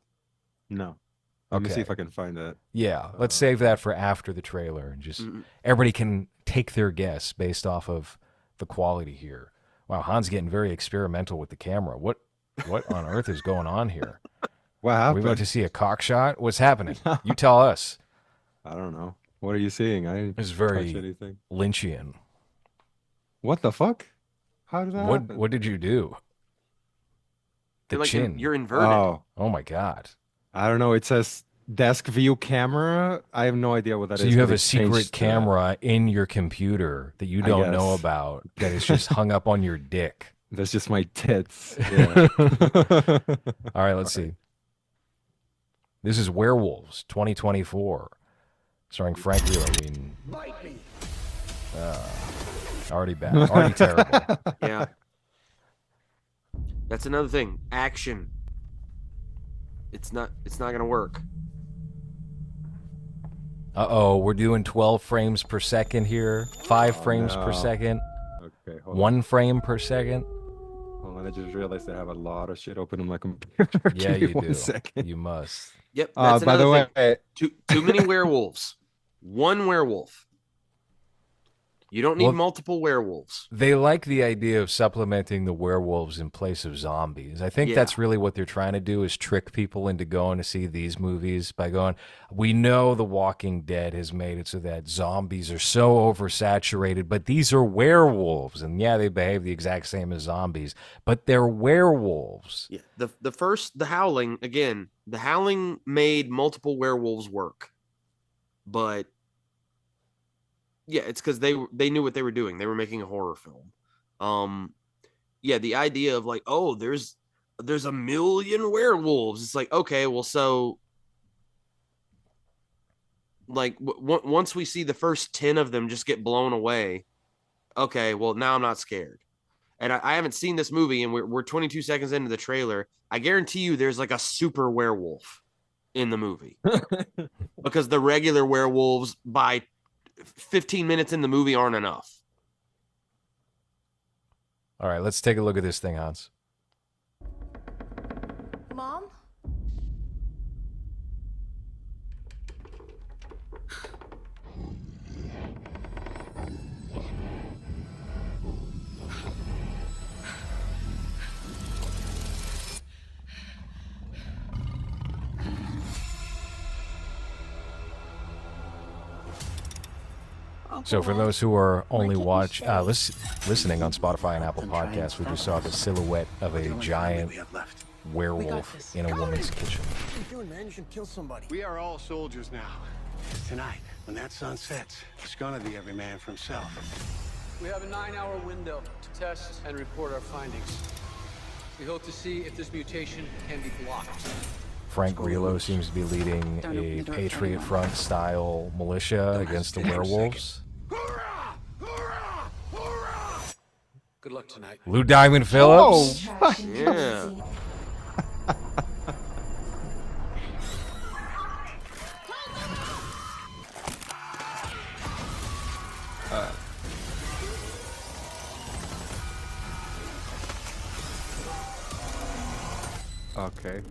No. Let me see if I can find that. Yeah, let's save that for after the trailer, and just everybody can take their guess based off of the quality here. Wow, Han's getting very experimental with the camera. What on earth is going on here? What happened? Are we about to see a cock shot? What's happening? You tell us. I don't know. What are you seeing? I didn't It's very touch anything. Lynchian. What the fuck? How did that happen? What did you do? The You're chin. you're inverted. Oh my God. I don't know. It says desk view camera. I have no idea what that So is. you but have a they secret changed camera in your computer that you I don't know guess. about that is just hung up on your dick. That's just my tits. Yeah. All right, let's see. This is Werewolves 2024, starring Frank Grillo. I mean, already bad, already terrible. Yeah. That's another thing. Action. It's not gonna work. Uh-oh, we're doing 12 frames per second here. 5 frames per no. second. Okay, hold on. 1 frame per second. Hold on, I just realized I have a lot of shit open on my computer. Yeah, Give me you one do. second. You must. Yep. That's By the another way, thing. Too many werewolves. One werewolf. You don't need Well, multiple werewolves. They like the idea of supplementing the werewolves in place of zombies. I think Yeah. that's really what they're trying to do is trick people into going to see these movies by going, we know The Walking Dead has made it so that zombies are so oversaturated, but these are werewolves. And yeah, they behave the exact same as zombies, but they're werewolves. Yeah. The Howling, again, The Howling made multiple werewolves work. But yeah, it's because they knew what they were doing. They were making a horror film. Yeah, the idea of like, oh, there's 1 million werewolves. It's like, okay, well, so like once we see the first 10 of them just get blown away, okay, well, now I'm not scared. And I haven't seen this movie, and we're 22 seconds into the trailer. I guarantee you, there's like a super werewolf in the movie because the regular werewolves by 15 minutes in the movie aren't enough. All right, let's take a look at this thing, Hans. Mom? So for those who are only listening on Spotify and Apple Podcasts, we just saw the silhouette of a giant werewolf in a woman's kitchen. What are you doing, man? You should kill somebody. We are all soldiers now. Tonight, when that sun sets, it's gonna be every man for himself. We have a 9-hour window to test and report our findings. We hope to see if this mutation can be blocked. Frank Grillo seems to be leading a Patriot Front style militia against the werewolves. Hoorah! Hoorah! Hoorah! Good luck tonight. Lou Diamond Phillips. Yeah. okay.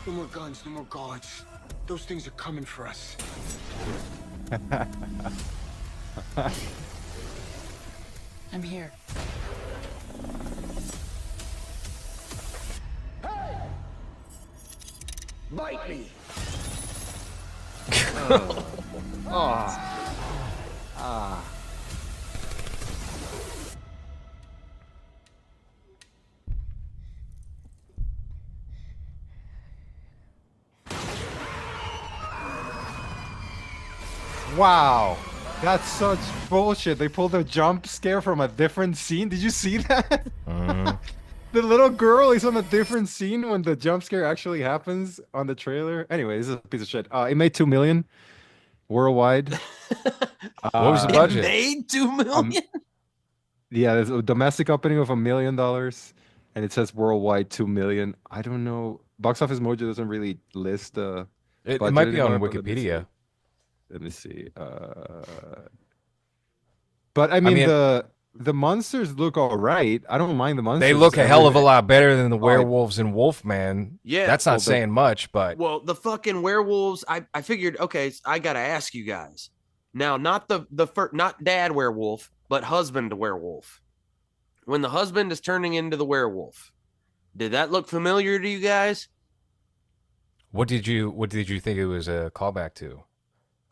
No more guns, no more guards. Those things are coming for us. I'm here. Bite me! Wow. That's such bullshit. They pulled a jump scare from a different scene. Did you see that? The little girl is on a different scene when the jump scare actually happens on the trailer. Anyway, this is a piece of shit. It made 2 million worldwide. What was the It budget? made 2 million. Yeah, there's a domestic opening of $1 million, and it says worldwide 2 million. I don't know. Box Office Mojo doesn't really list the. It budget might be on anymore, but Wikipedia. Let me see. But I mean, mean- the monsters look all right. I don't mind the monsters. They look a hell of a Everything. lot better than the werewolves in Wolfman. Yeah. That's not Well, saying much, but Well, the fucking werewolves. I figured. Okay, so I gotta ask you guys now. Not not dad werewolf, but husband werewolf. When the husband is turning into the werewolf, did that look familiar to you guys? what did you think it was a callback to?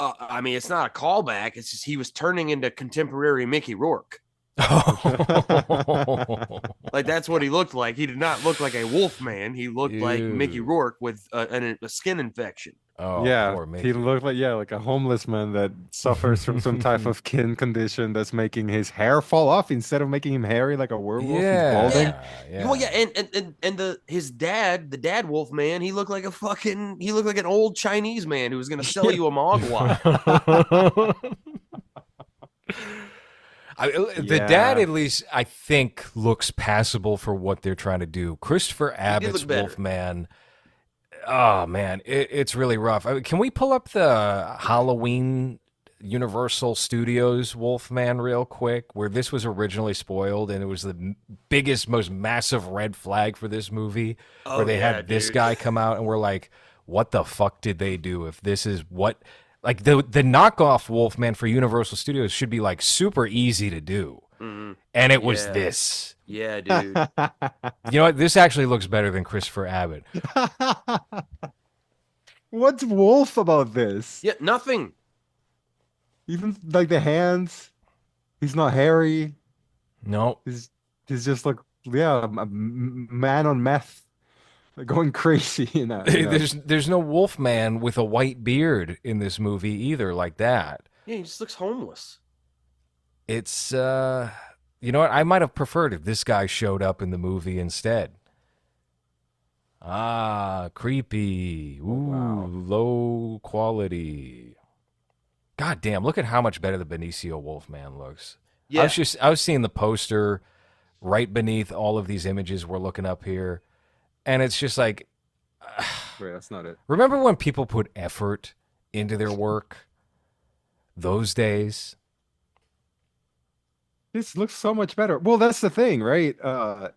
I mean, it's not a callback. It's just he was turning into contemporary Mickey Rourke. Like that's what he looked like. He did not look like a wolf man. He looked like Mickey Ew. Rourke with a skin infection. Oh, Yeah, poor he Mickey. looked like a homeless man that suffers from some type of skin condition that's making his hair fall off instead of making him hairy like a werewolf. He's balding. Well, yeah, Yeah. and his dad, the dad wolf man, he looked like an old Chinese man who was gonna sell you a mogwai. The dad, Yeah. at least, I think, looks passable for what they're trying to do. Christopher He did Abbott's look better. Wolfman. Oh man, it's really rough. Can we pull up the Halloween Universal Studios Wolfman real quick, where this was originally spoiled, and it was the biggest, most massive red flag for this movie, Oh, where they yeah, had this dude. guy come out, and we're like, what the fuck did they do? If this is what, like the knockoff Wolfman for Universal Studios should be like super easy to do, Mhm. and it was Yeah. this. Yeah, dude. You know what? This actually looks better than Christopher Abbott. What's wolf about this? Yeah, nothing. Even like the hands, he's not hairy. No, He's just like man on meth, like going crazy there's no Wolfman with a white beard in this movie either, like that. Yeah, he just looks homeless. It's you know what? I might have preferred if this guy showed up in the movie instead. Ah, creepy. Ooh, low quality. God damn, look at how much better the Benicio Wolfman looks. Yeah. I was seeing the poster right beneath all of these images we're looking up here, and it's just like, Wait, that's not it. remember when people put effort into their work? Those days. This looks so much better. Well, that's the thing, right?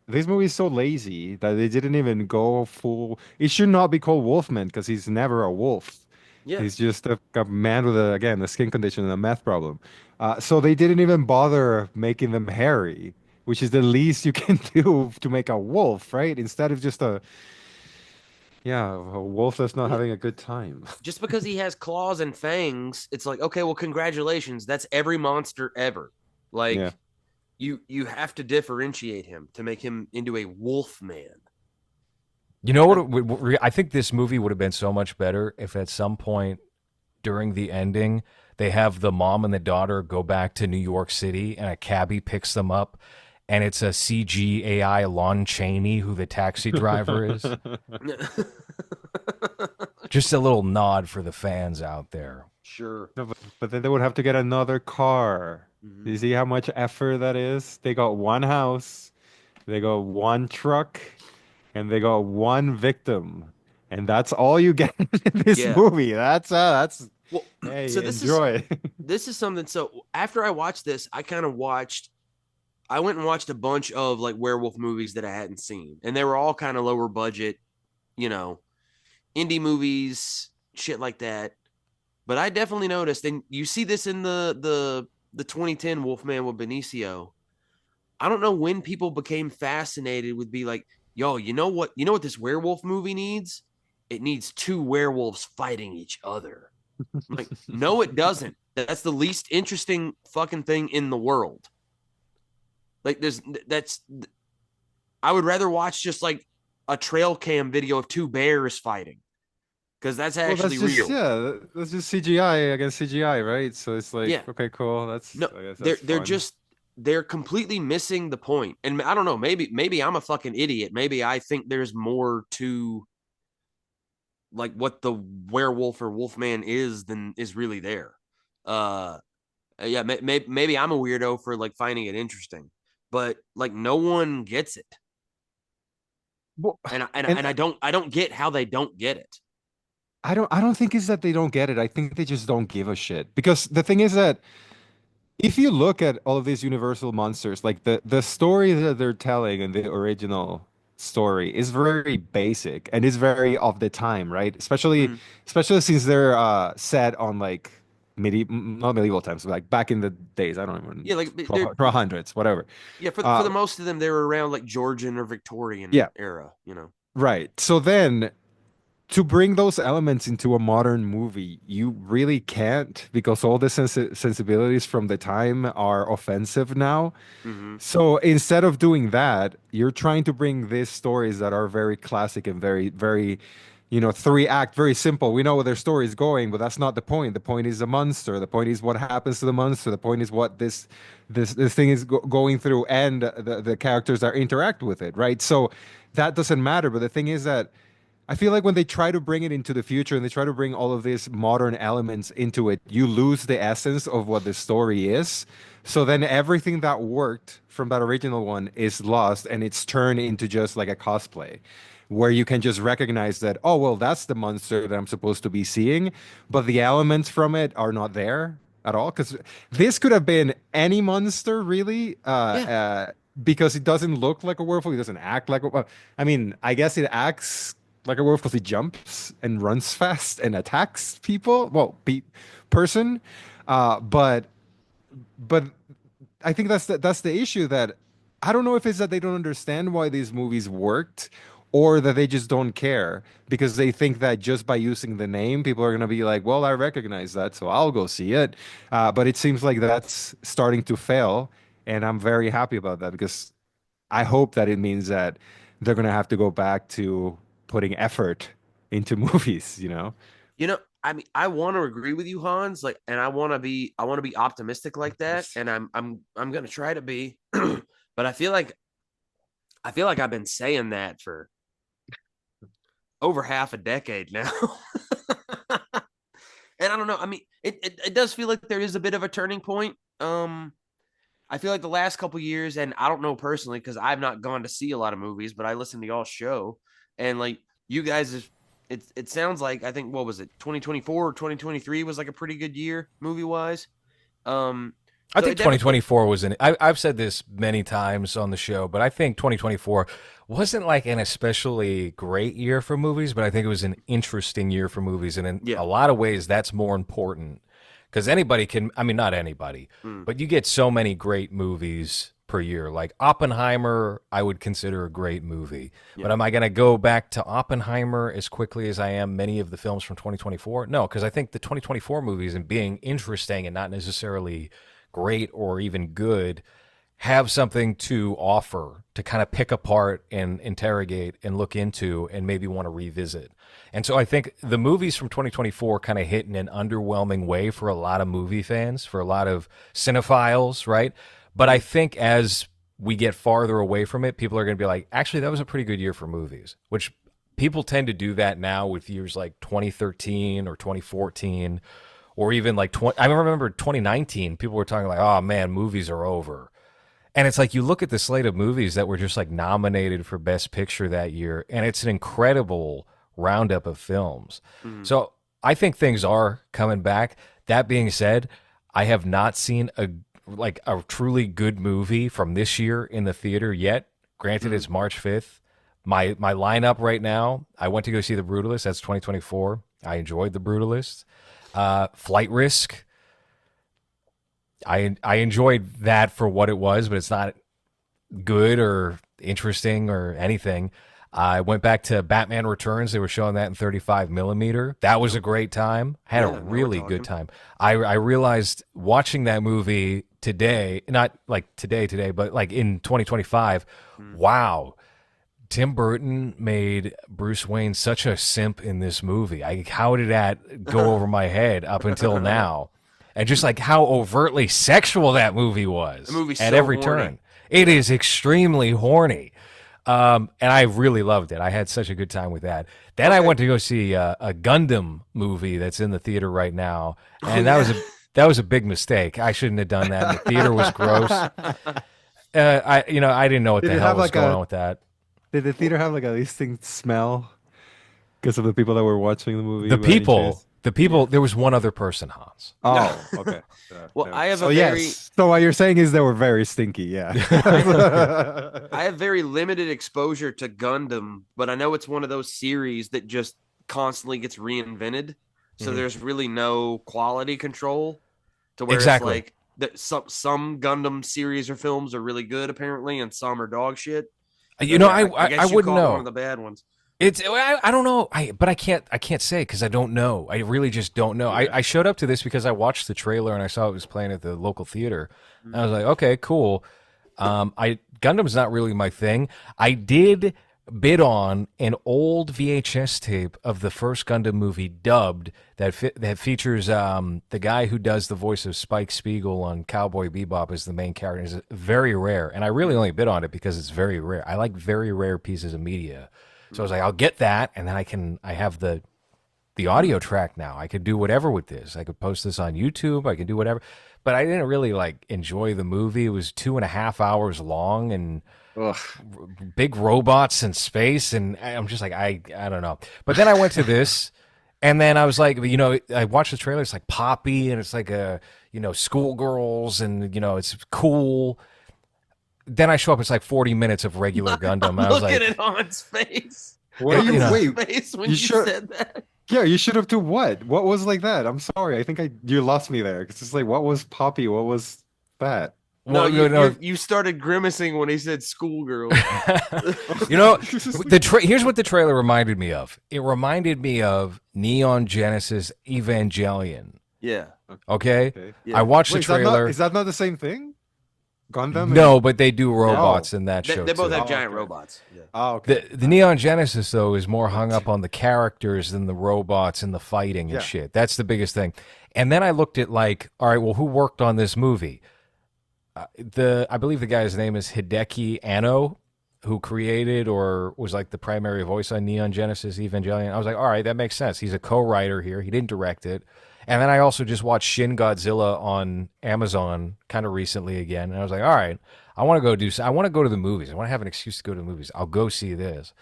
This movie is so lazy that they didn't even go full. It should not be called Wolfman because he's never a wolf. Yeah. He's just a man with a skin condition and a meth problem. So they didn't even bother making them hairy, which is the least you can do to make a wolf, right? Instead of just a wolf that's not Yeah. having a good time. Just because he has claws and fangs, it's like, okay, well, congratulations. That's every monster ever. Like Yeah. you have to differentiate him to make him into a wolf man. You know what? I think this movie would have been so much better if at some point during the ending they have the mom and the daughter go back to New York City and a cabbie picks them up, and it's a CG AI Lon Chaney who the taxi driver is. Just a little nod for the fans out there. Sure. No, but then they would have to get another car. Mhm. Do you see how much effort that is? They got one house, they got one truck, and they got one victim. And that's all you get in this Yeah. movie. That's Well, hey, so this enjoy. this is something. So after I watched this, I went and watched a bunch of like werewolf movies that I hadn't seen, and they were all kind of lower budget, you know, indie movies, shit like that. But I definitely noticed, and you see this in the 2010 Wolfman with Benicio. I don't know when people became fascinated with be like, yo, you know what? You know what this werewolf movie needs? It needs two werewolves fighting each other. I'm like, no, it doesn't. That's the least interesting fucking thing in the world. Like, I would rather watch just like a trail cam video of two bears fighting because that's Well, actually that's just real. that's just CGI against CGI, right? So it's like, Yeah. okay, cool. That's No, I guess they're fun. just they're completely missing the point. And I don't know, maybe I'm a fucking idiot. Maybe I think there's more to like what the werewolf or wolfman is than is really there. Yeah, maybe I'm a weirdo for like finding it interesting, but like no one gets it. Well, And and I don't get how they don't get it. I don't think it's that they don't get it. I think they just don't give a shit. Because the thing is that if you look at all of these Universal monsters, like the story that they're telling in the original story is very basic and is very of the time, right? Especially Mhm. especially since they're set on like not medieval times, but like back in the days. I don't even Yeah, like they're 1200s, whatever. yeah, for the Uh, most of them, they were around like Georgian or Victorian yeah, era, you know. right. So then to bring those elements into a modern movie, you really can't because all the sensibilities from the time are offensive now. Mm-hmm. So instead of doing that, you're trying to bring these stories that are very classic and very, very, three act, very simple. We know where their story is going, but that's not the point. The point is a monster. The point is what happens to the monster. The point is what this thing is going through, and the characters that interact with it, right? So that doesn't matter. But the thing is that I feel like when they try to bring it into the future and they try to bring all of these modern elements into it, you lose the essence of what the story is. So then everything that worked from that original one is lost and it's turned into just like a cosplay where you can just recognize that, oh, well, that's the monster that I'm supposed to be seeing, but the elements from it are not there at all. Because this could have been any monster, really. Because it doesn't look like a werewolf. It doesn't act like a. I mean, I guess it acts like a werewolf because he jumps and runs fast and attacks people. Well, person, but but I think that's the issue that I don't know if it's that they don't understand why these movies worked or that they just don't care because they think that just by using the name, people are going to be like, well, I recognize that, so I'll go see it. But it seems like that's starting to fail. And I'm very happy about that because I hope that it means that they're going to have to go back to putting effort into movies. I mean, I want to agree with you, Hans. Like, and I want to be optimistic like that, and I'm gonna try to be. But I feel like I've been saying that for over half a decade now. And I don't know. I mean, it does feel like there is a bit of a turning point. I feel like the last couple years, and I don't know personally because I've not gone to see a lot of movies, but I listen to y'all's show, and like you guys, it sounds like I think what was it, 2024 or 2023 was like a pretty good year movie wise. I think 2024 was I've said this many times on the show, but I think 2024 wasn't like an especially great year for movies, but I think it was an interesting year for movies. And in a lot of ways, that's more important because anybody can, I mean, not anybody, but you get so many great movies per year. Like Oppenheimer, I would consider a great movie. But am I going to go back to Oppenheimer as quickly as I am many of the films from 2024? No, because I think the 2024 movies and being interesting and not necessarily great or even good have something to offer to kind of pick apart and interrogate and look into and maybe want to revisit. And so I think the movies from 2024 kind of hit in an underwhelming way for a lot of movie fans, for a lot of cinephiles, right? But I think as we get farther away from it, people are going to be like, actually, that was a pretty good year for movies, which people tend to do that now with years like 2013 or 2014. Or even like I remember 2019, people were talking like, "Oh man, movies are over," and it's like you look at the slate of movies that were just like nominated for Best Picture that year, and it's an incredible roundup of films. So I think things are coming back. That being said, I have not seen a truly good movie from this year in the theater yet. Granted, it's March 5th. My lineup right now, I went to go see The Brutalist. That's 2024. I enjoyed The Brutalist. Flight Risk. I enjoyed that for what it was, but it's not good or interesting or anything. I went back to Batman Returns. They were showing that in 35 millimeter. That was a great time. Had a really good time. I realized watching that movie today, not like today, but like in 2025, wow. Tim Burton made Bruce Wayne such a simp in this movie. How did that go over my head up until now? And just like how overtly sexual that movie was at every turn. It is extremely horny. And I really loved it. I had such a good time with that. Then I went to go see a Gundam movie that's in the theater right now. And that was a big mistake. I shouldn't have done that. The theater was gross. I didn't know what the hell was going on with that. Did the theater have like a distinct smell because of the people that were watching the movie? The people. There was one other person, Hans. Oh, okay. Well, I have So what you're saying is they were very stinky. Yeah. I have very limited exposure to Gundam, but I know it's one of those series that just constantly gets reinvented. So there's really no quality control to where it's like that. Some Gundam series or films are really good apparently, and some are dog shit. I wouldn't know. One of the bad ones. I don't know. But I can't say because I don't know. I really just don't know. I showed up to this because I watched the trailer and I saw it was playing at the local theater. And I was like, okay, cool. Gundam's not really my thing. I did bid on an old VHS tape of the first Gundam movie dubbed that features the guy who does the voice of Spike Spiegel on Cowboy Bebop as the main character. It's very rare, and I really only bid on it because it's very rare. I like very rare pieces of media. So I was like, I'll get that, and then I have the audio track now. I could do whatever with this. I could post this on YouTube. I could do whatever. But I didn't really like enjoy the movie. It was 2.5 hours long and big robots in space, and I'm just like, I don't know. But then I went to this, and then I was like, I watched the trailer. It's like poppy, and it's like schoolgirls, and it's cool. Then I show up. It's like 40 minutes of regular Gundam. And I was Look like, at it on its face. What are you? Wait, Face when you you sure- said that. yeah, you should have to what? What was like that? I'm sorry. I think you lost me there. It's just like, what was Poppy? What was that? No, well, you started grimacing when he said schoolgirl. Here's what the trailer reminded me of. It reminded me of Neon Genesis Evangelion. Yeah. Okay? Yeah. I watched the Wait, trailer. is that not the same thing? Gundam? No, but they do robots in that show. They both too. have giant okay. robots. Yeah. Oh, okay. The Neon Genesis though is more hung up on the characters than the robots and the fighting and Yeah. shit. That's the biggest thing. And then I looked at like, all right, well, who worked on this movie? I believe the guy's name is Hideki Anno, who created or was like the primary voice on Neon Genesis Evangelion. I was like, all right, that makes sense. He's a co-writer here. He didn't direct it. And then I also just watched Shin Godzilla on Amazon kind of recently again. And I was like, all right, I want to go to the movies. I want to have an excuse to go to the movies. I'll go see this.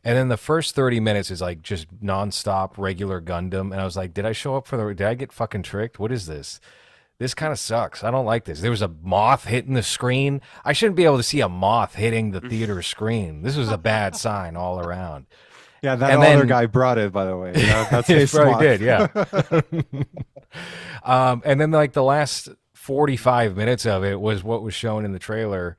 And then the first 30 minutes is like just nonstop regular Gundam. And I was like, did I get fucking tricked? What is this? This kind of sucks. I don't like this. There was a moth hitting the screen. I shouldn't be able to see a moth hitting the theater screen. This was a bad sign all around. Yeah, that And other then- guy brought it, by the way. That's He his probably spot. did, yeah. And then like the last 45 minutes of it was what was shown in the trailer,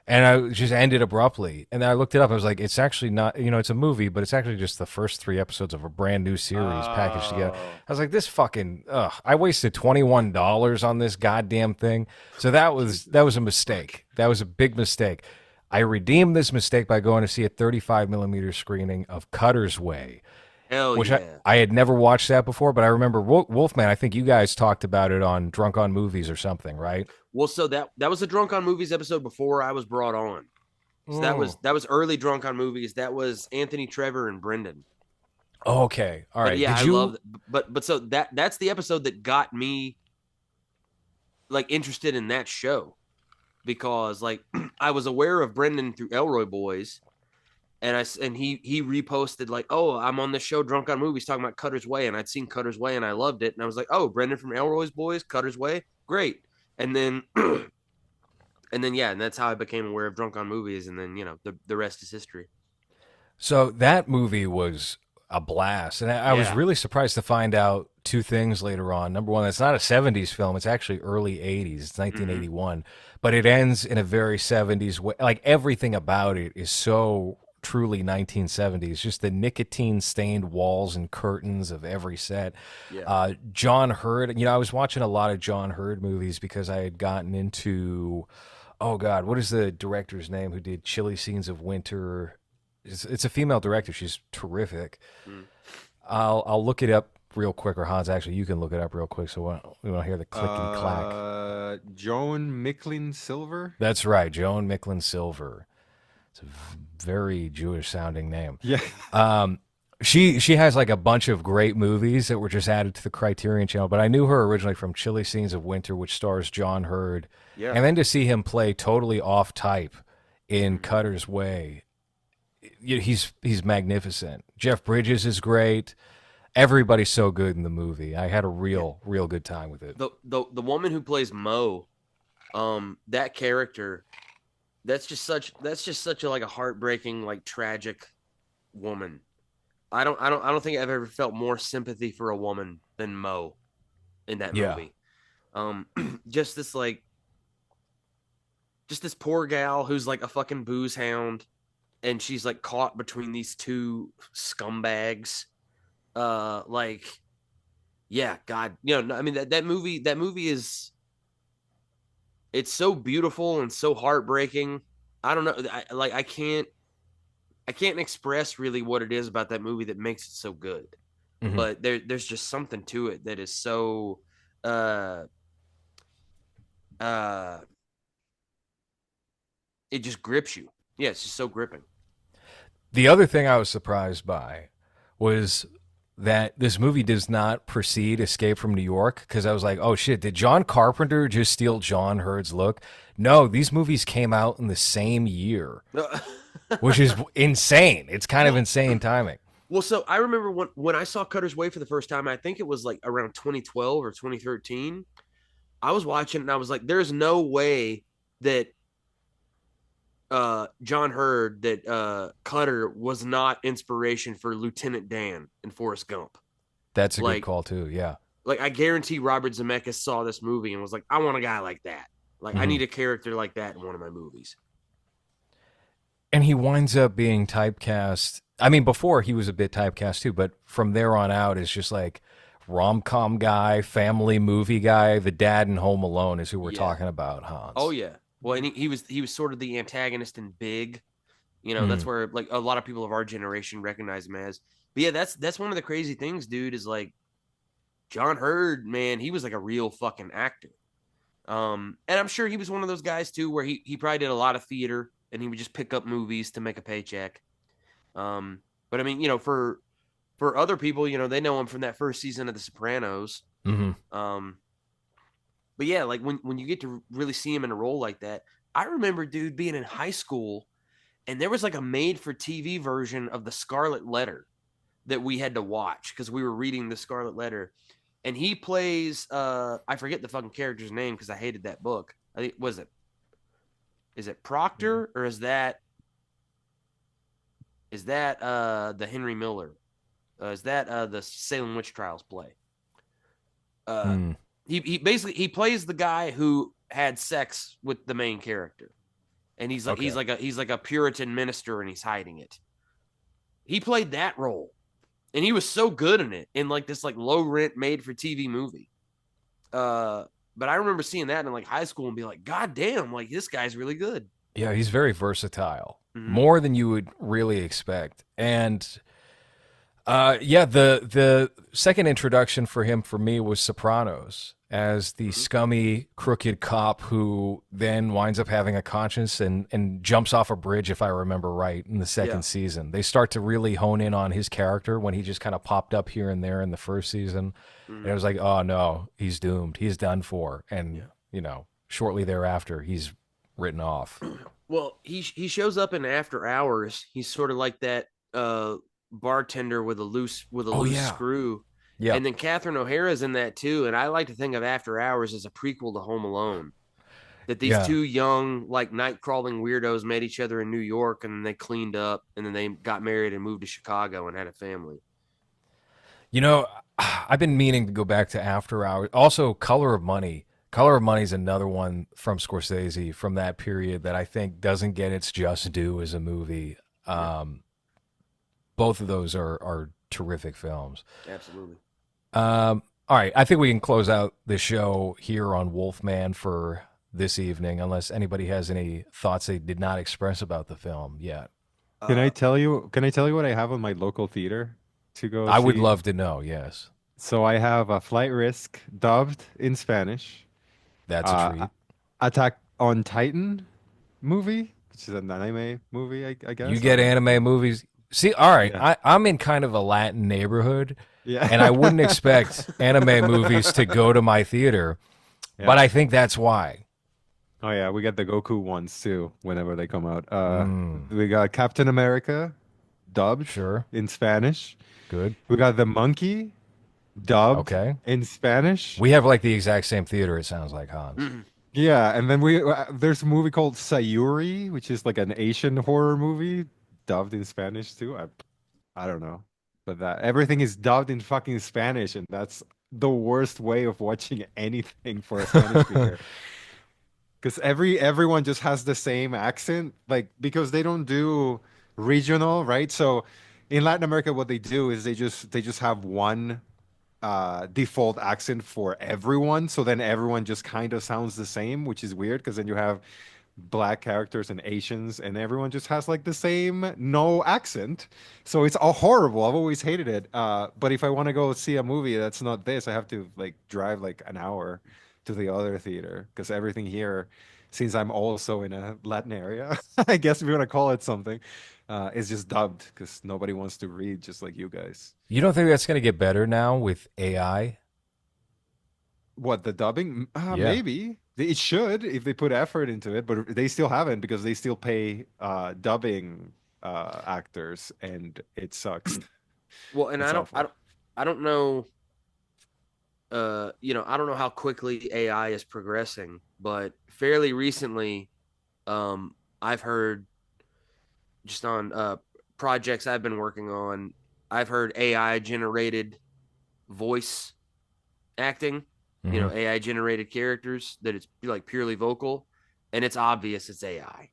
and I just ended abruptly. And then I looked it up. I was like, it's actually not, it's a movie, but it's actually just the first 3 episodes of a brand new series packaged together. I was like, this fucking, I wasted $21 on this goddamn thing. So that was a mistake. That was a big mistake. I redeemed this mistake by going to see a 35mm screening of Cutter's Way, Hell which yeah. I had never watched that before, but I remember Wolfman. I think you guys talked about it on Drunk on Movies or something, right? Well, so that was a Drunk on Movies episode before I was brought on. So that was early Drunk on Movies. That was Anthony, Trevor, and Brendan. Oh, okay, all right. But yeah, Did I you? love. But so that's the episode that got me like interested in that show, because like I was aware of Brendan through Elroy Boys, and he reposted like, oh, I'm on this show Drunk on Movies talking about Cutter's Way, and I'd seen Cutter's Way and I loved it, and I was like, oh, Brendan from Elroy's Boys, Cutter's Way, great. And then and that's how I became aware of Drunk on Movies, and then the rest is history. So that movie was a blast, and I was Yeah. really surprised to find out 2 things later on. Number one, it's not a 70s film; it's actually early 80s. It's 1981, but it ends in a very 70s way. Like everything about it is so truly 1970s. Just the nicotine-stained walls and curtains of every set. Yeah. John Hurd. I was watching a lot of John Hurd movies because I had gotten into. Oh God, what is the director's name who did Chilly Scenes of Winter? It's a female director. She's terrific. I'll look it up real quick, or Hans, actually, you can look it up real quick. So we want to hear the click and clack. Joan Micklin Silver? That's right, Joan Micklin Silver. It's a very Jewish sounding name. Yeah. She has like a bunch of great movies that were just added to the Criterion Channel, but I knew her originally from Chilly Scenes of Winter, which stars John Hurd. Yeah. And then to see him play totally off type in Cutter's Way, he's magnificent. Jeff Bridges is great. Everybody's so good in the movie. I had a real good time with it. The woman who plays Mo, that character, that's just such a like a heartbreaking, like tragic woman. I don't think I've ever felt more sympathy for a woman than Mo in that Yeah. movie. Just this poor gal who's like a fucking booze hound, and she's like caught between these two scumbags. Like, yeah, God, I mean that movie is, it's so beautiful and so heartbreaking. I don't know, I can't express really what it is about that movie that makes it so good. Mhm. But there's just something to it that is so uh uh it just grips you. Yeah, it's just so gripping. The other thing I was surprised by was that this movie does not precede Escape from New York, because I was like, oh shit, did John Carpenter just steal John Hurd's look? No, these movies came out in the same year, which is insane. It's kind of insane timing. Well, so I remember when I saw Cutter's Way for the first time, I think it was like around 2012 or 2013. I was watching and I was like, there's no way that John Hurd, that Cutter was not inspiration for Lieutenant Dan in Forrest Gump. That's a good Like, call too. Yeah. like I guarantee Robert Zemeckis saw this movie and was like, I want a guy like that. Like, I need a character like that in one of my movies. And he winds up being typecast. I mean, before he was a bit typecast too, but from there on out, it's just like rom-com guy, family movie guy. The dad in Home Alone is who we're Yeah. talking about, Hans. Oh yeah. Well, and he was sort of the antagonist in Big. That's where like a lot of people of our generation recognize him as. But yeah, that's one of the crazy things, dude, is like John Hurd, man, he was like a real fucking actor. And I'm sure he was one of those guys too, where he probably did a lot of theater and he would just pick up movies to make a paycheck. But I mean, for other people, they know him from that first season of The Sopranos. But yeah, like when you get to really see him in a role like that, I remember, dude, being in high school and there was like a made for TV version of The Scarlet Letter that we had to watch because we were reading The Scarlet Letter. And he plays, I forget the fucking character's name because I hated that book. I think, is it Proctor or is that the Henry Miller? Is that the Salem Witch Trials play? He basically he plays the guy who had sex with the main character, and he's like a Puritan minister, and he's hiding it. He played that role, and he was so good in it in like this like low rent made for TV movie. But I remember seeing that in like high school and be like, God damn, like this guy's really good. Yeah, he's very versatile, more than you would really expect. And yeah, the second introduction for him for me was Sopranos as the scummy, crooked cop who then winds up having a conscience and jumps off a bridge, if I remember right, in the second season. They start to really hone in on his character when he just kind of popped up here and there in the first season. And it was like, oh no, he's doomed. He's done for. And, shortly thereafter, he's written off. Well, he shows up in After Hours. He's sort of like that bartender with a loose screw. Yeah. And then Catherine O'Hara's in that too. And I like to think of After Hours as a prequel to Home Alone. That these two young, like night crawling weirdos met each other in New York and then they cleaned up and then they got married and moved to Chicago and had a family. I've been meaning to go back to After Hours. Also, Color of Money. Color of Money is another one from Scorsese from that period that I think doesn't get its just due as a movie. Both of those are terrific films. Absolutely. All right, I think we can close out the show here on Wolfman for this evening, unless anybody has any thoughts they did not express about the film yet. Can I tell you what I have on my local theater to go I would see? love to know, yes. So I have a Flight Risk dubbed in Spanish. That's a treat. Attack on Titan movie, which is an anime movie, I guess. You get anime movies. See, all right, I'm in kind of a Latin neighborhood, and I wouldn't expect anime movies to go to my theater, but I think that's why. Oh yeah, we got the Goku ones too whenever they come out. We got Captain America dubbed in Spanish. Good. We got the Monkey dubbed in Spanish. We have like the exact same theater, it sounds like, Hans. Yeah, and then there's a movie called Sayuri, which is like an Asian horror movie dubbed in Spanish too. I don't know, but that everything is dubbed in fucking Spanish, and that's the worst way of watching anything for a Spanish speaker. Because everyone just has the same accent, like because they don't do regional, right? So in Latin America, what they do is they just have one default accent for everyone. So then everyone just kind of sounds the same, which is weird because then you have black characters and Asians, and everyone just has like the same no accent. So it's all horrible. I've always hated it. But if I want to go see a movie that's not this, I have to like drive like an hour to the other theater because everything here, since I'm also in a Latin area, I guess if you want to call it something, is just dubbed because nobody wants to read just like you guys. You don't think that's going to get better now with AI? What, the dubbing? Yeah. Maybe. It should if they put effort into it, but they still haven't because they still pay dubbing actors, and it sucks. Well, and It's awful. I don't know. I don't know how quickly AI is progressing, but fairly recently, I've heard just on projects I've been working on, I've heard AI generated voice acting, AI generated characters that it's like purely vocal, and it's obvious it's AI.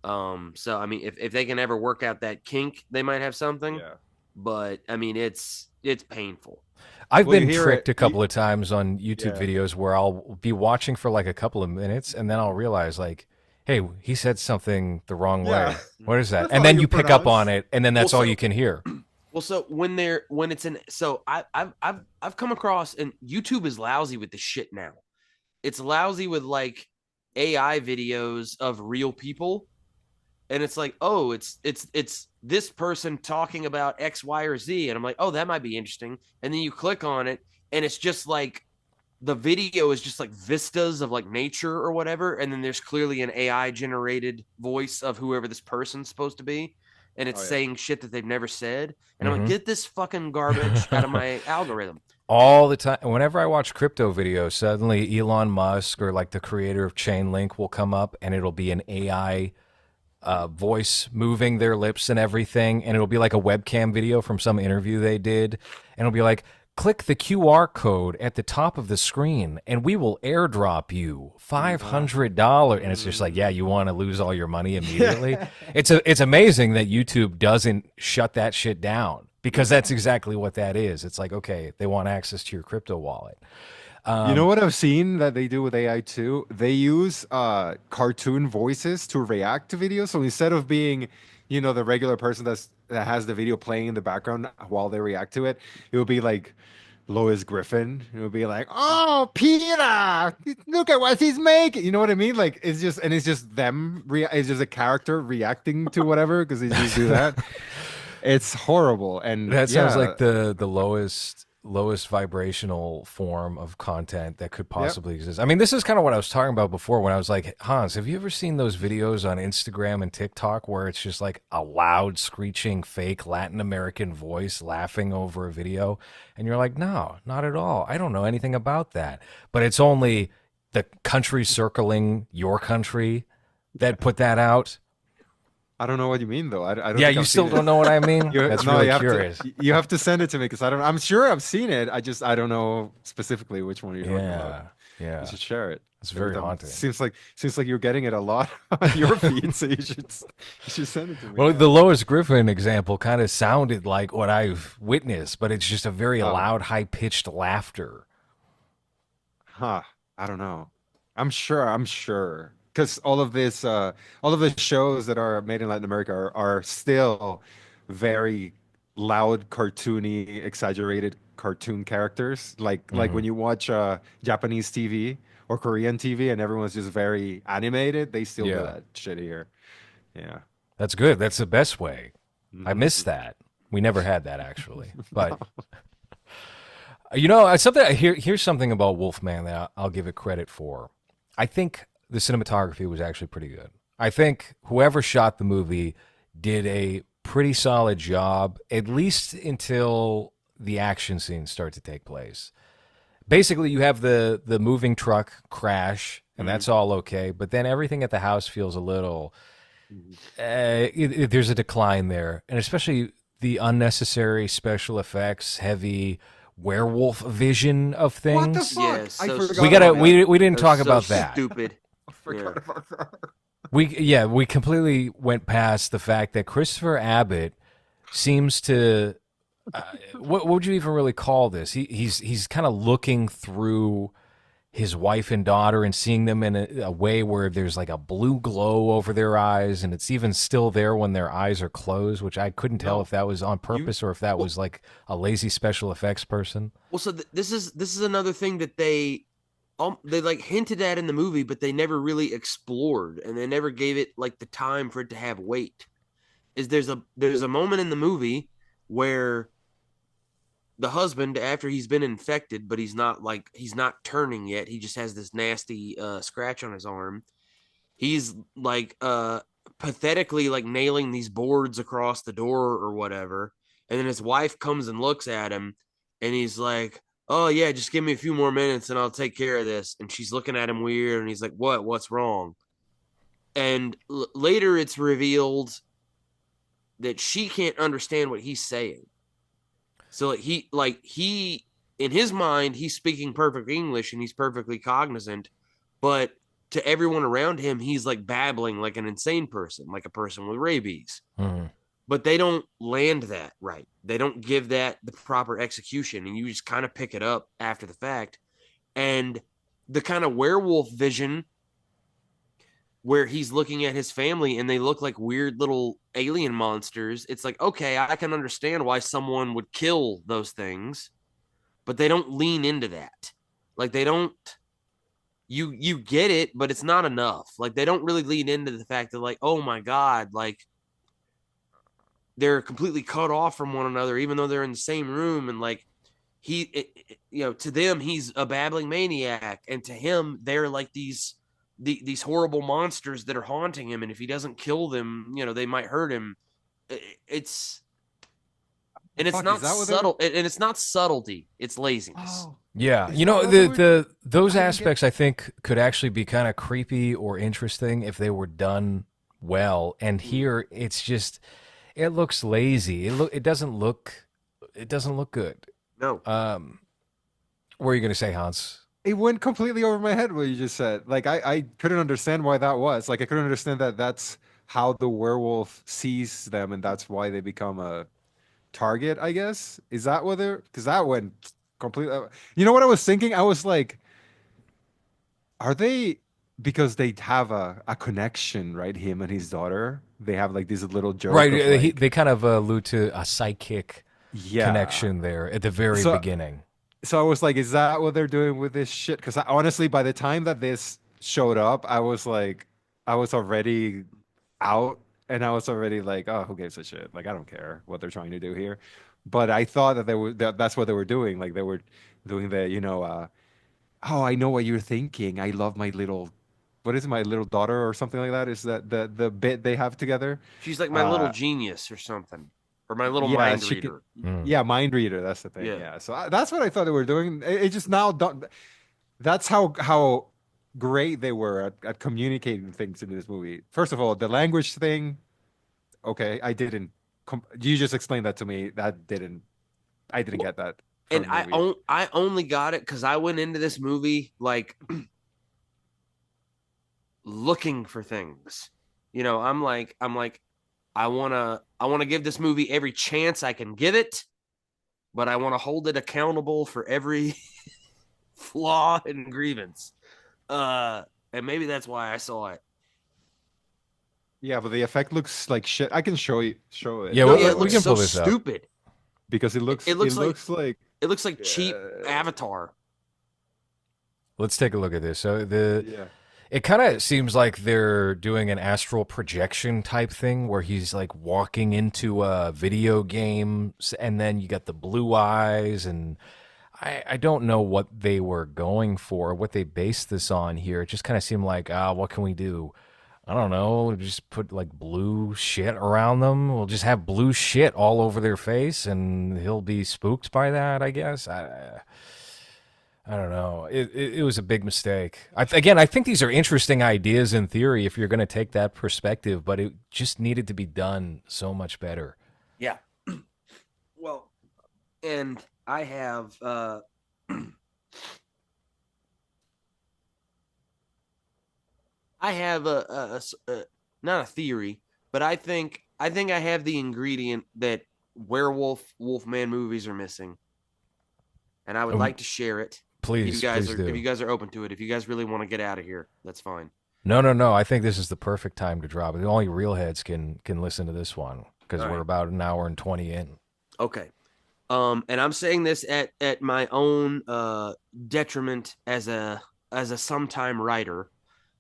So I mean, if they can ever work out that kink, they might have something. Yeah. But I mean, it's painful. I've Well, you been hear tricked it- a couple of times on YouTube Yeah. videos where I'll be watching for like a couple of minutes and then I'll realize like, hey, he said something the wrong Yeah. way. What is that? That's And how then you you pick up pronounce. on it and then that's Well, all so- you can hear. Well, so when it's an so I've come across, and YouTube is lousy with the shit now. It's lousy with like AI videos of real people, and it's like, oh, it's this person talking about X, Y, or Z, and I'm like, oh, that might be interesting. And then you click on it, and it's just like the video is just like vistas of like nature or whatever, and then there's clearly an AI generated voice of whoever this person's supposed to be, and it's Oh, yeah. saying shit that they've never said. And I'm Mhm. like, get this fucking garbage out of my algorithm. All the time. Whenever I watch crypto videos, suddenly Elon Musk or like the creator of Chainlink will come up and it'll be an AI voice moving their lips and everything. And it'll be like a webcam video from some interview they did. And it'll be like, click the QR code at the top of the screen and we will airdrop you $500. And it's just like, yeah, you want to lose all your money immediately. It's amazing that YouTube doesn't shut that shit down because that's exactly what that is. It's like, okay, they want access to your crypto wallet. You know what I've seen that they do with AI too? They use cartoon voices to react to videos. So instead of being, the regular person that has the video playing in the background while they react to it, it would be like Lois Griffin. It would be like, "Oh, Peter, look at what he's making." You know what I mean? Like it's just them. It's just a character reacting to whatever because they just do that. It's horrible, and That sounds yeah. like the lowest vibrational form of content that could possibly exist. I mean, this is kind of what I was talking about before when I was like, Hans, have you ever seen those videos on Instagram and TikTok where it's just like a loud, screeching, fake Latin American voice laughing over a video? And you're like, no, not at all. I don't know anything about that. But it's only the country circling your country that put that out. I don't know what you mean though. I don't. Yeah, think you I've still seen it. don't know what I mean? That's No, really you have curious. you have to send it to me because I don't. I'm sure I've seen it. I don't know specifically which one you're talking about. Yeah. You should share it. It's very Every time. haunting. Seems like you're getting it a lot on your feed, so you should send it to me. Well, the Lois Griffin example kind of sounded like what I've witnessed, but it's just a very loud, high-pitched laughter. Huh. I don't know. I'm sure. Because all of the shows that are made in Latin America are still very loud, cartoony, exaggerated cartoon characters. Like when you watch Japanese TV or Korean TV and everyone's just very animated, they still do Yeah. that shit here. Yeah. That's good. That's the best way. I miss that. We never had that actually, but here's something about Wolfman that I'll give it credit for. I think the cinematography was actually pretty good. I think whoever shot the movie did a pretty solid job, at least until the action scenes start to take place. Basically, you have the moving truck crash, and that's all okay. But then everything at the house feels a little. There's a decline there, and especially the unnecessary special effects, heavy werewolf vision of things. What the fuck? Yeah, I so forgot We gotta about that. we didn't They're talk so about that. Stupid. I forgot about that. we completely went past the fact that Christopher Abbott seems to what would you even really call this? He's kind of looking through his wife and daughter and seeing them in a way where there's like a blue glow over their eyes, and it's even still there when their eyes are closed, which I couldn't tell No. if that was on purpose or if that was like a lazy special effects person. Well, so this is another thing that they like hinted at in the movie, but they never really explored, and they never gave it like the time for it to have weight. Is there's a moment in the movie where the husband, after he's been infected, but he's not turning yet, he just has this nasty scratch on his arm. He's like pathetically like nailing these boards across the door or whatever, and then his wife comes and looks at him, and he's like, oh yeah, just give me a few more minutes and I'll take care of this. And she's looking at him weird, and he's like, what's wrong? And later it's revealed that she can't understand what he's saying. So he in his mind, he's speaking perfect English and he's perfectly cognizant, but to everyone around him, he's like babbling like an insane person, like a person with rabies. Mhm. But they don't land that right. They don't give that the proper execution, and you just kind of pick it up after the fact. And the kind of werewolf vision where he's looking at his family and they look like weird little alien monsters. It's like, okay, I can understand why someone would kill those things, but they don't lean into that. Like they don't you get it, but it's not enough. Like they don't really lean into the fact that like, oh my God, like they're completely cut off from one another, even though they're in the same room. And like to them, he's a babbling maniac. And to him, they're like these horrible monsters that are haunting him. And if he doesn't kill them, they might hurt him. It's Fuck, not is that what subtle. And it's not subtlety. It's laziness. Oh, Yeah, Is you that know what they were- those I didn't aspects I think could actually be kind of creepy or interesting if they were done well. And here it's just it looks lazy. It doesn't look good. No. What are you gonna say, Hans? it went completely over my head what you just said. Like I couldn't understand why that was. Like I couldn't understand that that's how the werewolf sees them and that's why they become a target, I guess. Is that what they're because that went completely you know what I was thinking? I was like, are they because they have a connection, right? Him and his daughter. They have like this little joke Right, of like, they kind of allude to a psychic yeah. connection there at the very So- beginning. So I was like, is that what they're doing with this shit? Because honestly, by the time that this showed up, I was like, I was already out and I was already like, oh, who gives a shit? Like, I don't care what they're trying to do here. But I thought that that's what they were doing. Like they were doing oh, I know what you're thinking. I love my little, what is it, my little daughter or something like that? Is that the bit they have together? She's like my little Uh, genius or something, or my little yeah, mind she reader. Yeah, mind reader. That's the thing. Yeah. Yeah. So that's what I thought they were doing. It just now don't. That's how great they were at communicating things in this movie. First of all, the language thing. Okay, I didn't. You just explained that to me. I didn't get that. And from the movie. I only got it because I went into this movie like looking for things. I'm like I wanna give this movie every chance I can give it, but I want to hold it accountable for every flaw and grievance. And maybe that's why I saw it. Yeah, but the effect looks like shit. I can show it. Yeah, No, we- it we looks can so pull this up. stupid. because it looks it looks like It looks like cheap Yeah. Avatar. Let's take a look at this. So yeah. it kind of seems like they're doing an astral projection type thing where he's like walking into a video game and then you got the blue eyes and I don't know what they were going for, what they based this on here. It just kind of seemed like, what can we do? I don't know, just put like blue shit around them. We'll just have blue shit all over their face and he'll be spooked by that, I guess. I don't know. It was a big mistake. I think these are interesting ideas in theory if you're going to take that perspective, but it just needed to be done so much better. Yeah. Well, and I have I have not a theory, but I think I have the ingredient that Wolfman movies are missing, and I would like to share it. Please, please If do. you guys are open to it, if you guys really want to get out of here, that's fine. No, no, no. I think this is the perfect time to drop it. Only real heads can listen to this one because All we're right. about an hour and 20 in. Okay. And I'm saying this at my own detriment as a sometime writer,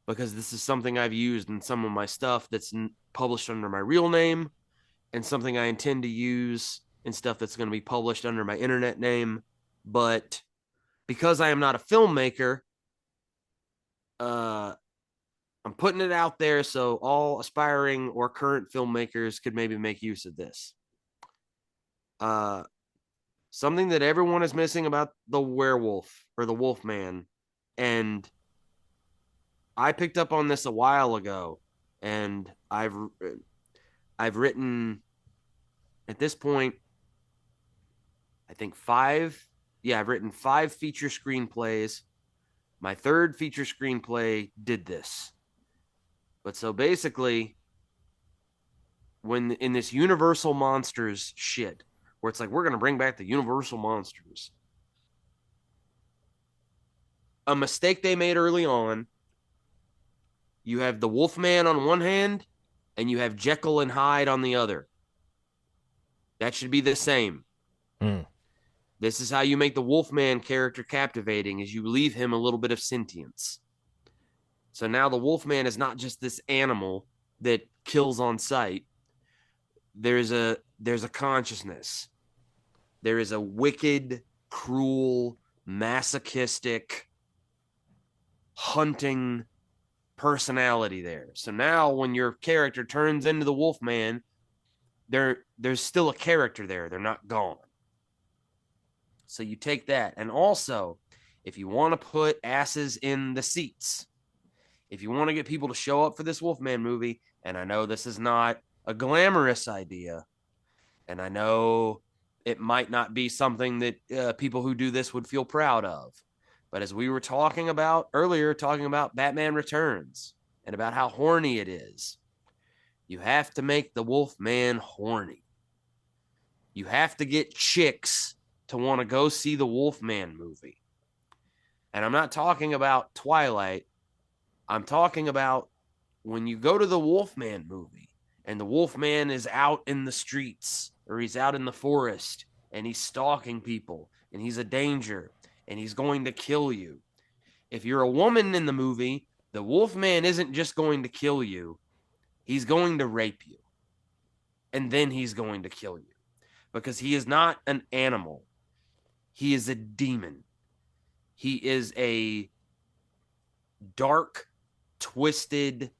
because this is something I've used in some of my stuff that's published under my real name, and something I intend to use in stuff that's going to be published under my internet name. But because I am not a filmmaker, I'm putting it out there so all aspiring or current filmmakers could maybe make use of this. Something that everyone is missing about the werewolf or the Wolfman, and I picked up on this a while ago, and I've written at this point, I think I've written 5 feature screenplays. My 3rd feature screenplay did this. But so basically, when in this Universal Monsters shit, where it's like, we're going to bring back the Universal Monsters, a mistake they made early on, you have the Wolfman on one hand, and you have Jekyll and Hyde on the other. That should be the same. This is how you make the Wolfman character captivating, is you leave him a little bit of sentience. So now the Wolfman is not just this animal that kills on sight. There's a consciousness. There is a wicked, cruel, masochistic, hunting personality there. So now when your character turns into the Wolfman, there's still a character there. They're not gone. So you take that. And also, if you want to put asses in the seats, if you want to get people to show up for this Wolfman movie, and I know this is not a glamorous idea, and I know it might not be something that people who do this would feel proud of, but as we were talking about earlier, talking about Batman Returns and about how horny it is, you have to make the Wolfman horny. You have to get chicks to want to go see the Wolfman movie. And I'm not talking about Twilight. I'm talking about when you go to the Wolfman movie and the Wolfman is out in the streets or he's out in the forest and he's stalking people and he's a danger and he's going to kill you. If you're a woman in the movie, the Wolfman isn't just going to kill you. He's going to rape you. And then he's going to kill you. Because he is not an animal. He is a demon. He is a dark, twisted,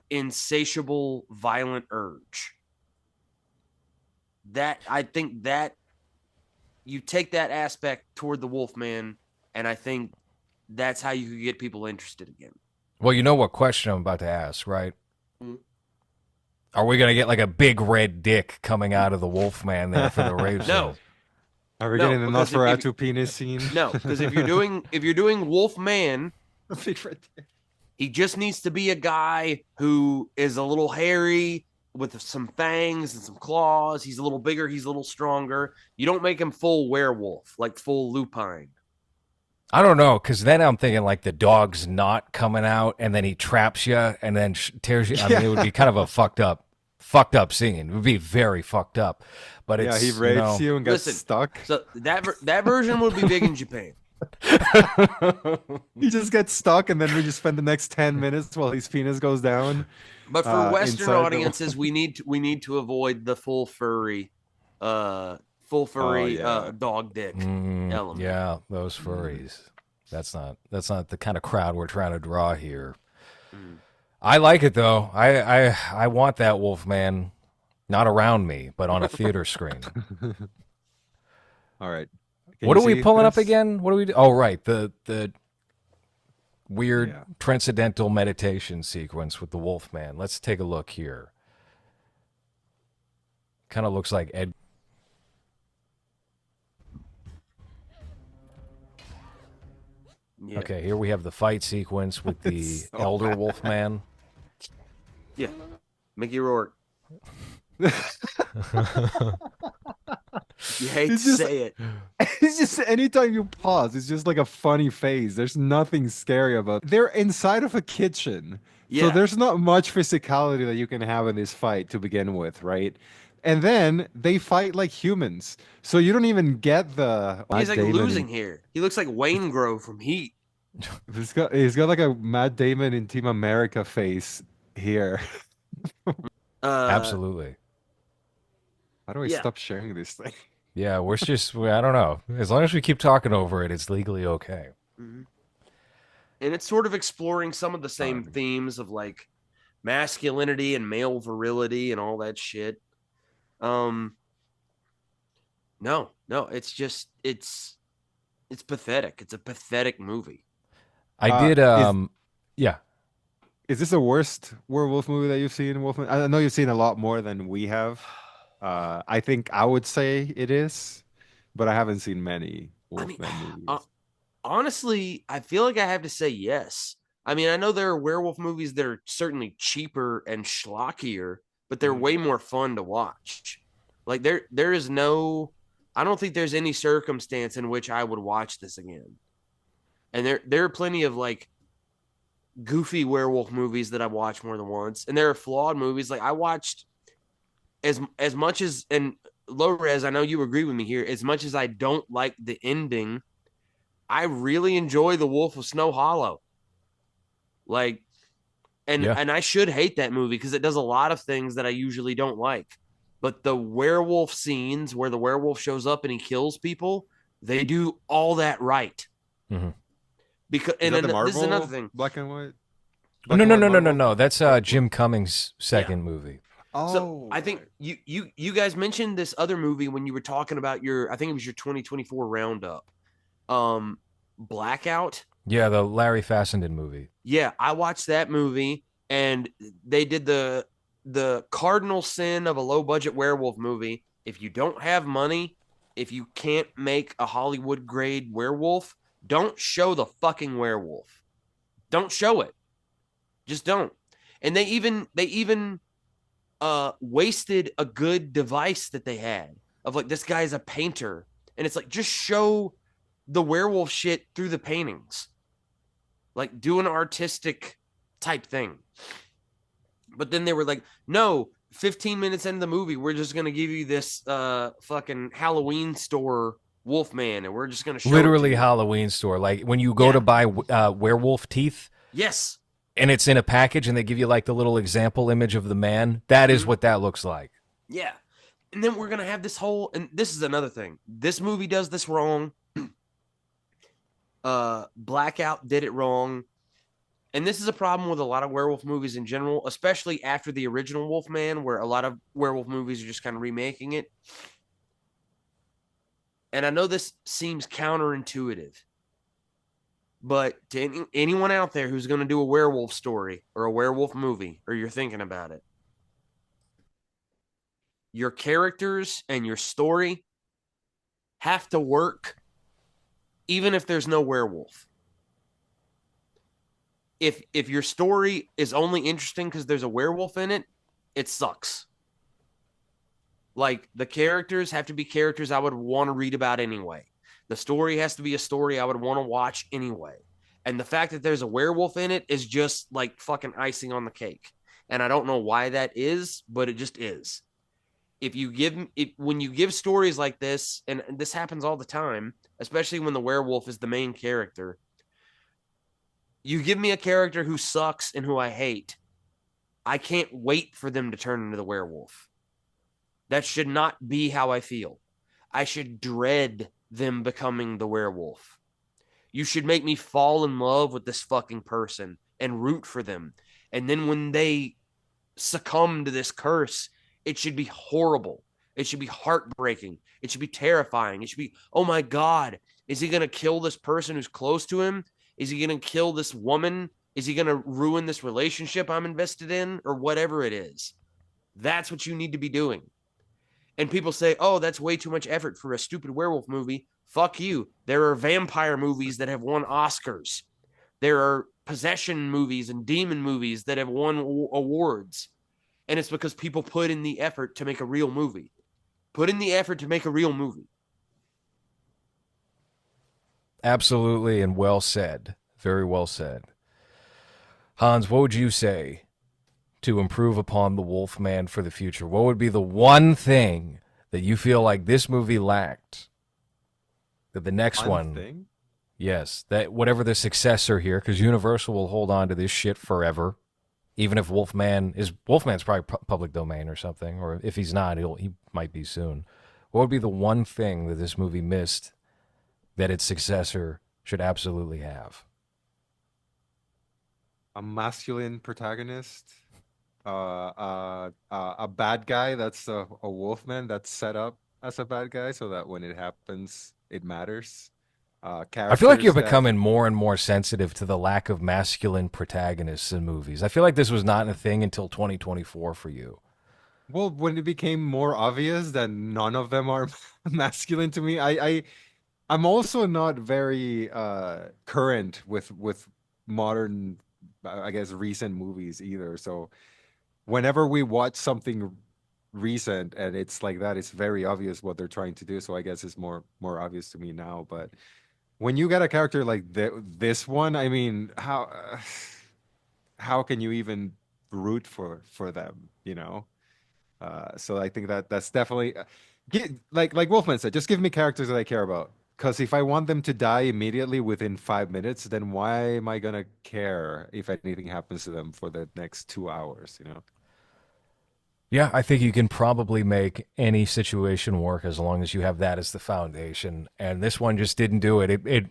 insatiable, violent urge. That, I think that you take that aspect toward the Wolfman, and I think that's how you could get people interested again. Well, you know what question I'm about to ask, right? Are we going to get like a big red dick coming out of the Wolfman there for the rape scene? No. Are we No, getting an because Nosferatu penis scene? No, because if you're doing Wolfman, Big red dick. he just needs to be a guy who is a little hairy with some fangs and some claws. He's a little bigger. He's a little stronger. You don't make him full werewolf, like full lupine. I don't know, because then I'm thinking like the dog's not coming out, and then he traps you, and then tears you. I mean, it would be kind of a fucked up scene. It would be very fucked up. But it's He rapes you and gets stuck. So that version would be big in Japan. He just gets stuck, and then we just spend the next 10 minutes while his penis goes down. But for Western inside the- audiences, we need to avoid the full furry dog dick element. Yeah, those furries. That's not the kind of crowd we're trying to draw here. I like it though. I want that Wolfman, not around me, but on a theater screen. All right. What are we pulling up again? What do we do? Oh, right. The weird transcendental meditation sequence with the Wolfman. Let's take a look here. Kind of looks like Ed. Yeah. Okay, here we have the fight sequence with the It's so elder bad. wolf man. Yeah. Mickey Rourke. You hate It's to just say it. it's just anytime you pause, it's just like a funny face. There's nothing scary about it. They're inside of a kitchen. So Yeah. there's not much physicality that you can have in this fight to begin with, right? And then they fight like humans. So you don't even get the He's Matt like Damon losing here. He looks like Wayne Grove from Heat. he's got like a Matt Damon in Team America face here. Absolutely. How do I Yeah. stop sharing this thing? Yeah, I don't know. As long as we keep talking over it, it's legally okay. Mhm. And it's sort of exploring some of the same Fine. themes of like masculinity and male virility and all that shit. No, it's just it's pathetic. It's a pathetic movie. I did yeah. Is this the worst werewolf movie that you've seen, Wolfman? I know you've seen a lot more than we have. I think I would say it is, but I haven't seen many I mean, Wolfman movies. honestly, I feel like I have to say yes. I mean, I know there are werewolf movies that are certainly cheaper and schlockier, but they're Mhm. way more fun to watch. Like there is no I don't think there's any circumstance in which I would watch this again. And there are plenty of like goofy werewolf movies that I've watched more than once. And there are flawed movies. Like I watched as much as and LowRes, I know you agree with me here, as much as I don't like the ending, I really enjoy The Wolf of Snow Hollow. Like Yeah. and I should hate that movie because it does a lot of things that I usually don't like. But the werewolf scenes where the werewolf shows up and he kills people, they do all that right. Mhm. Because Is and that the then Marvel this is another thing. black and white? No, Black and no, white no, no, no, Marvel? no. That's Jim Cummings' second movie. So Oh, I think you guys mentioned this other movie when you were talking about your I think it was your 2024 roundup. Blackout. Yeah, the Larry Fassenden movie. Yeah, I watched that movie and they did the cardinal sin of a low budget werewolf movie. If you don't have money, if you can't make a Hollywood grade werewolf, don't show the fucking werewolf. Don't show it. Just don't. And they even wasted a good device that they had of like this guy's a painter and it's like just show the werewolf shit through the paintings. Like do an artistic type thing. But then they were like, no, 15 minutes into the movie, we're just gonna give you this fucking Halloween store Wolfman, and we're just gonna show Literally it to you. Halloween store. Like when you go Yeah. to buy werewolf teeth Yes. and it's in a package and they give you like the little example image of the man. That is what that looks like. Yeah. And then we're gonna have this whole and this is another thing. This movie does this wrong. Blackout did it wrong. And this is a problem with a lot of werewolf movies in general, especially after the original Wolfman, where a lot of werewolf movies are just kind of remaking it. And I know this seems counterintuitive, but to anyone out there who's going to do a werewolf story or a werewolf movie, or you're thinking about it, your characters and your story have to work even if there's no werewolf. If your story is only interesting because there's a werewolf in it, it sucks. Like the characters have to be characters I would want to read about anyway. The story has to be a story I would want to watch anyway. And the fact that there's a werewolf in it is just like fucking icing on the cake. And I don't know why that is, but it just is. When you give stories like this, and this happens all the time, especially when the werewolf is the main character, you give me a character who sucks and who I hate, I can't wait for them to turn into the werewolf. That should not be how I feel. I should dread them becoming the werewolf. You should make me fall in love with this fucking person and root for them. And then when they succumb to this curse, it should be horrible. It should be heartbreaking. It should be terrifying. It should be, oh my God, is he going to kill this person who's close to him? Is he going to kill this woman? Is he going to ruin this relationship I'm invested in? Or whatever it is. That's what you need to be doing. And people say, oh, that's way too much effort for a stupid werewolf movie. Fuck you. There are vampire movies that have won Oscars. There are possession movies and demon movies that have won awards. And it's because people put in the effort to make a real movie. Put in the effort to make a real movie. Absolutely, and well said. Very well said. Hans, what would you say to improve upon The Wolfman for the future? What would be the one thing that you feel like this movie lacked that the next one thing? Yes, that whatever the successor here, because Universal will hold on to this shit forever, even if Wolfman's probably public domain or something, or if he's not, he might be soon. What would be the one thing that this movie missed that its successor should absolutely have? A masculine protagonist, a bad guy that's a wolfman that's set up as a bad guy, so that when it happens, it matters. I feel like you're Characters that- becoming more and more sensitive to the lack of masculine protagonists in movies. I feel like this was not a thing until 2024 for you. Well, when it became more obvious that none of them are masculine to me, I'm also not very current with modern, I guess, recent movies either. So whenever we watch something recent and it's like that, it's very obvious what they're trying to do. So I guess it's more obvious to me now. But when you get a character like this one, I mean, how can you even root for them, you know? So I think that's definitely like Wolfman said, just give me characters that I care about. Because if I want them to die immediately within 5 minutes, then why am I gonna care if anything happens to them for the next 2 hours, you know? Yeah, I think you can probably make any situation work as long as you have that as the foundation. And this one just didn't do it. It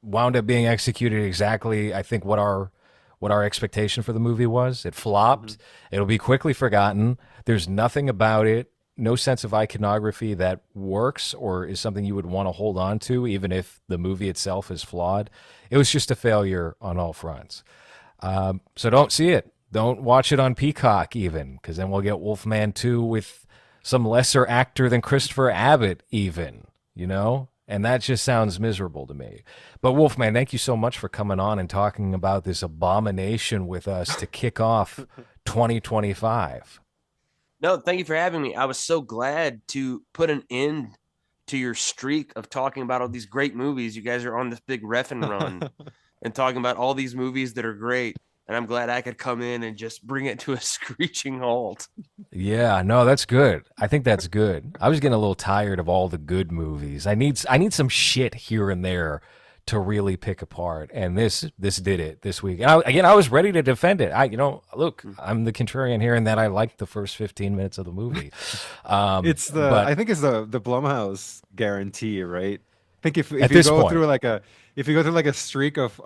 wound up being executed exactly, I think, what our expectation for the movie was. It flopped. It'll be quickly forgotten. There's nothing about it, no sense of iconography that works or is something you would want to hold on to, even if the movie itself is flawed. It was just a failure on all fronts. So don't see it. Don't watch it on Peacock even, because then we'll get Wolfman 2 with some lesser actor than Christopher Abbott even, you know? And that just sounds miserable to me. But Wolfman, thank you so much for coming on and talking about this abomination with us to kick off 2025. No, thank you for having me. I was so glad to put an end to your streak of talking about all these great movies. You guys are on this big reffing run and talking about all these movies that are great. And I'm glad I could come in and just bring it to a screeching halt. Yeah, no, that's good. I think that's good. I was getting a little tired of all the good movies. I need some shit here and there to really pick apart, and this did it this week. And I was ready to defend it. Look, I'm the contrarian here in that I liked the first 15 minutes of the movie. I think it's the Blumhouse guarantee, right? I think if you go through like a streak of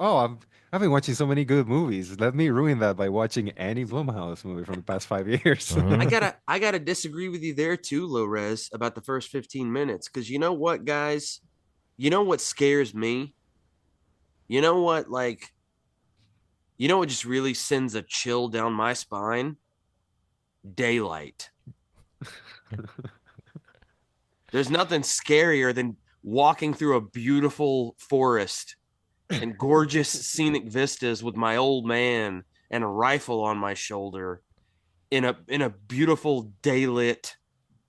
I've been watching so many good movies. Let me ruin that by watching any Blumhouse movie from the past 5 years. I gotta disagree with you there too, LowRes, about the first 15 minutes. Because you know what, guys? You know what scares me? You know what just really sends a chill down my spine? Daylight. There's nothing scarier than walking through a beautiful forest and gorgeous scenic vistas with my old man and a rifle on my shoulder in a beautiful daylit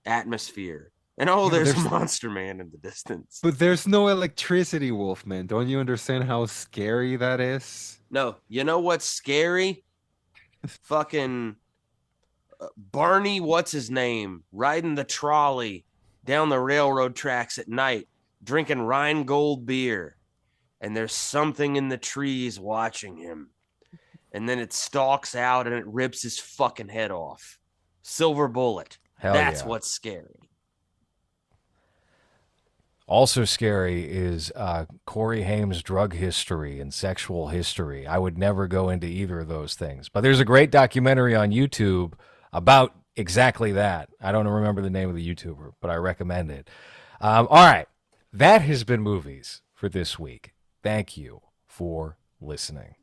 atmosphere. And there's a monster man in the distance. But there's no electricity, Wolfman. Don't you understand how scary that is? No, you know what's scary? Fucking Barney, what's his name? Riding the trolley down the railroad tracks at night, drinking Rheingold beer. And there's something in the trees watching him. And then it stalks out and it rips his fucking head off. Silver bullet. That's what's scary. Also scary is Corey Haim's drug history and sexual history. I would never go into either of those things. But there's a great documentary on YouTube about exactly that. I don't remember the name of the YouTuber, but I recommend it. All right. That has been Movies for this week. Thank you for listening.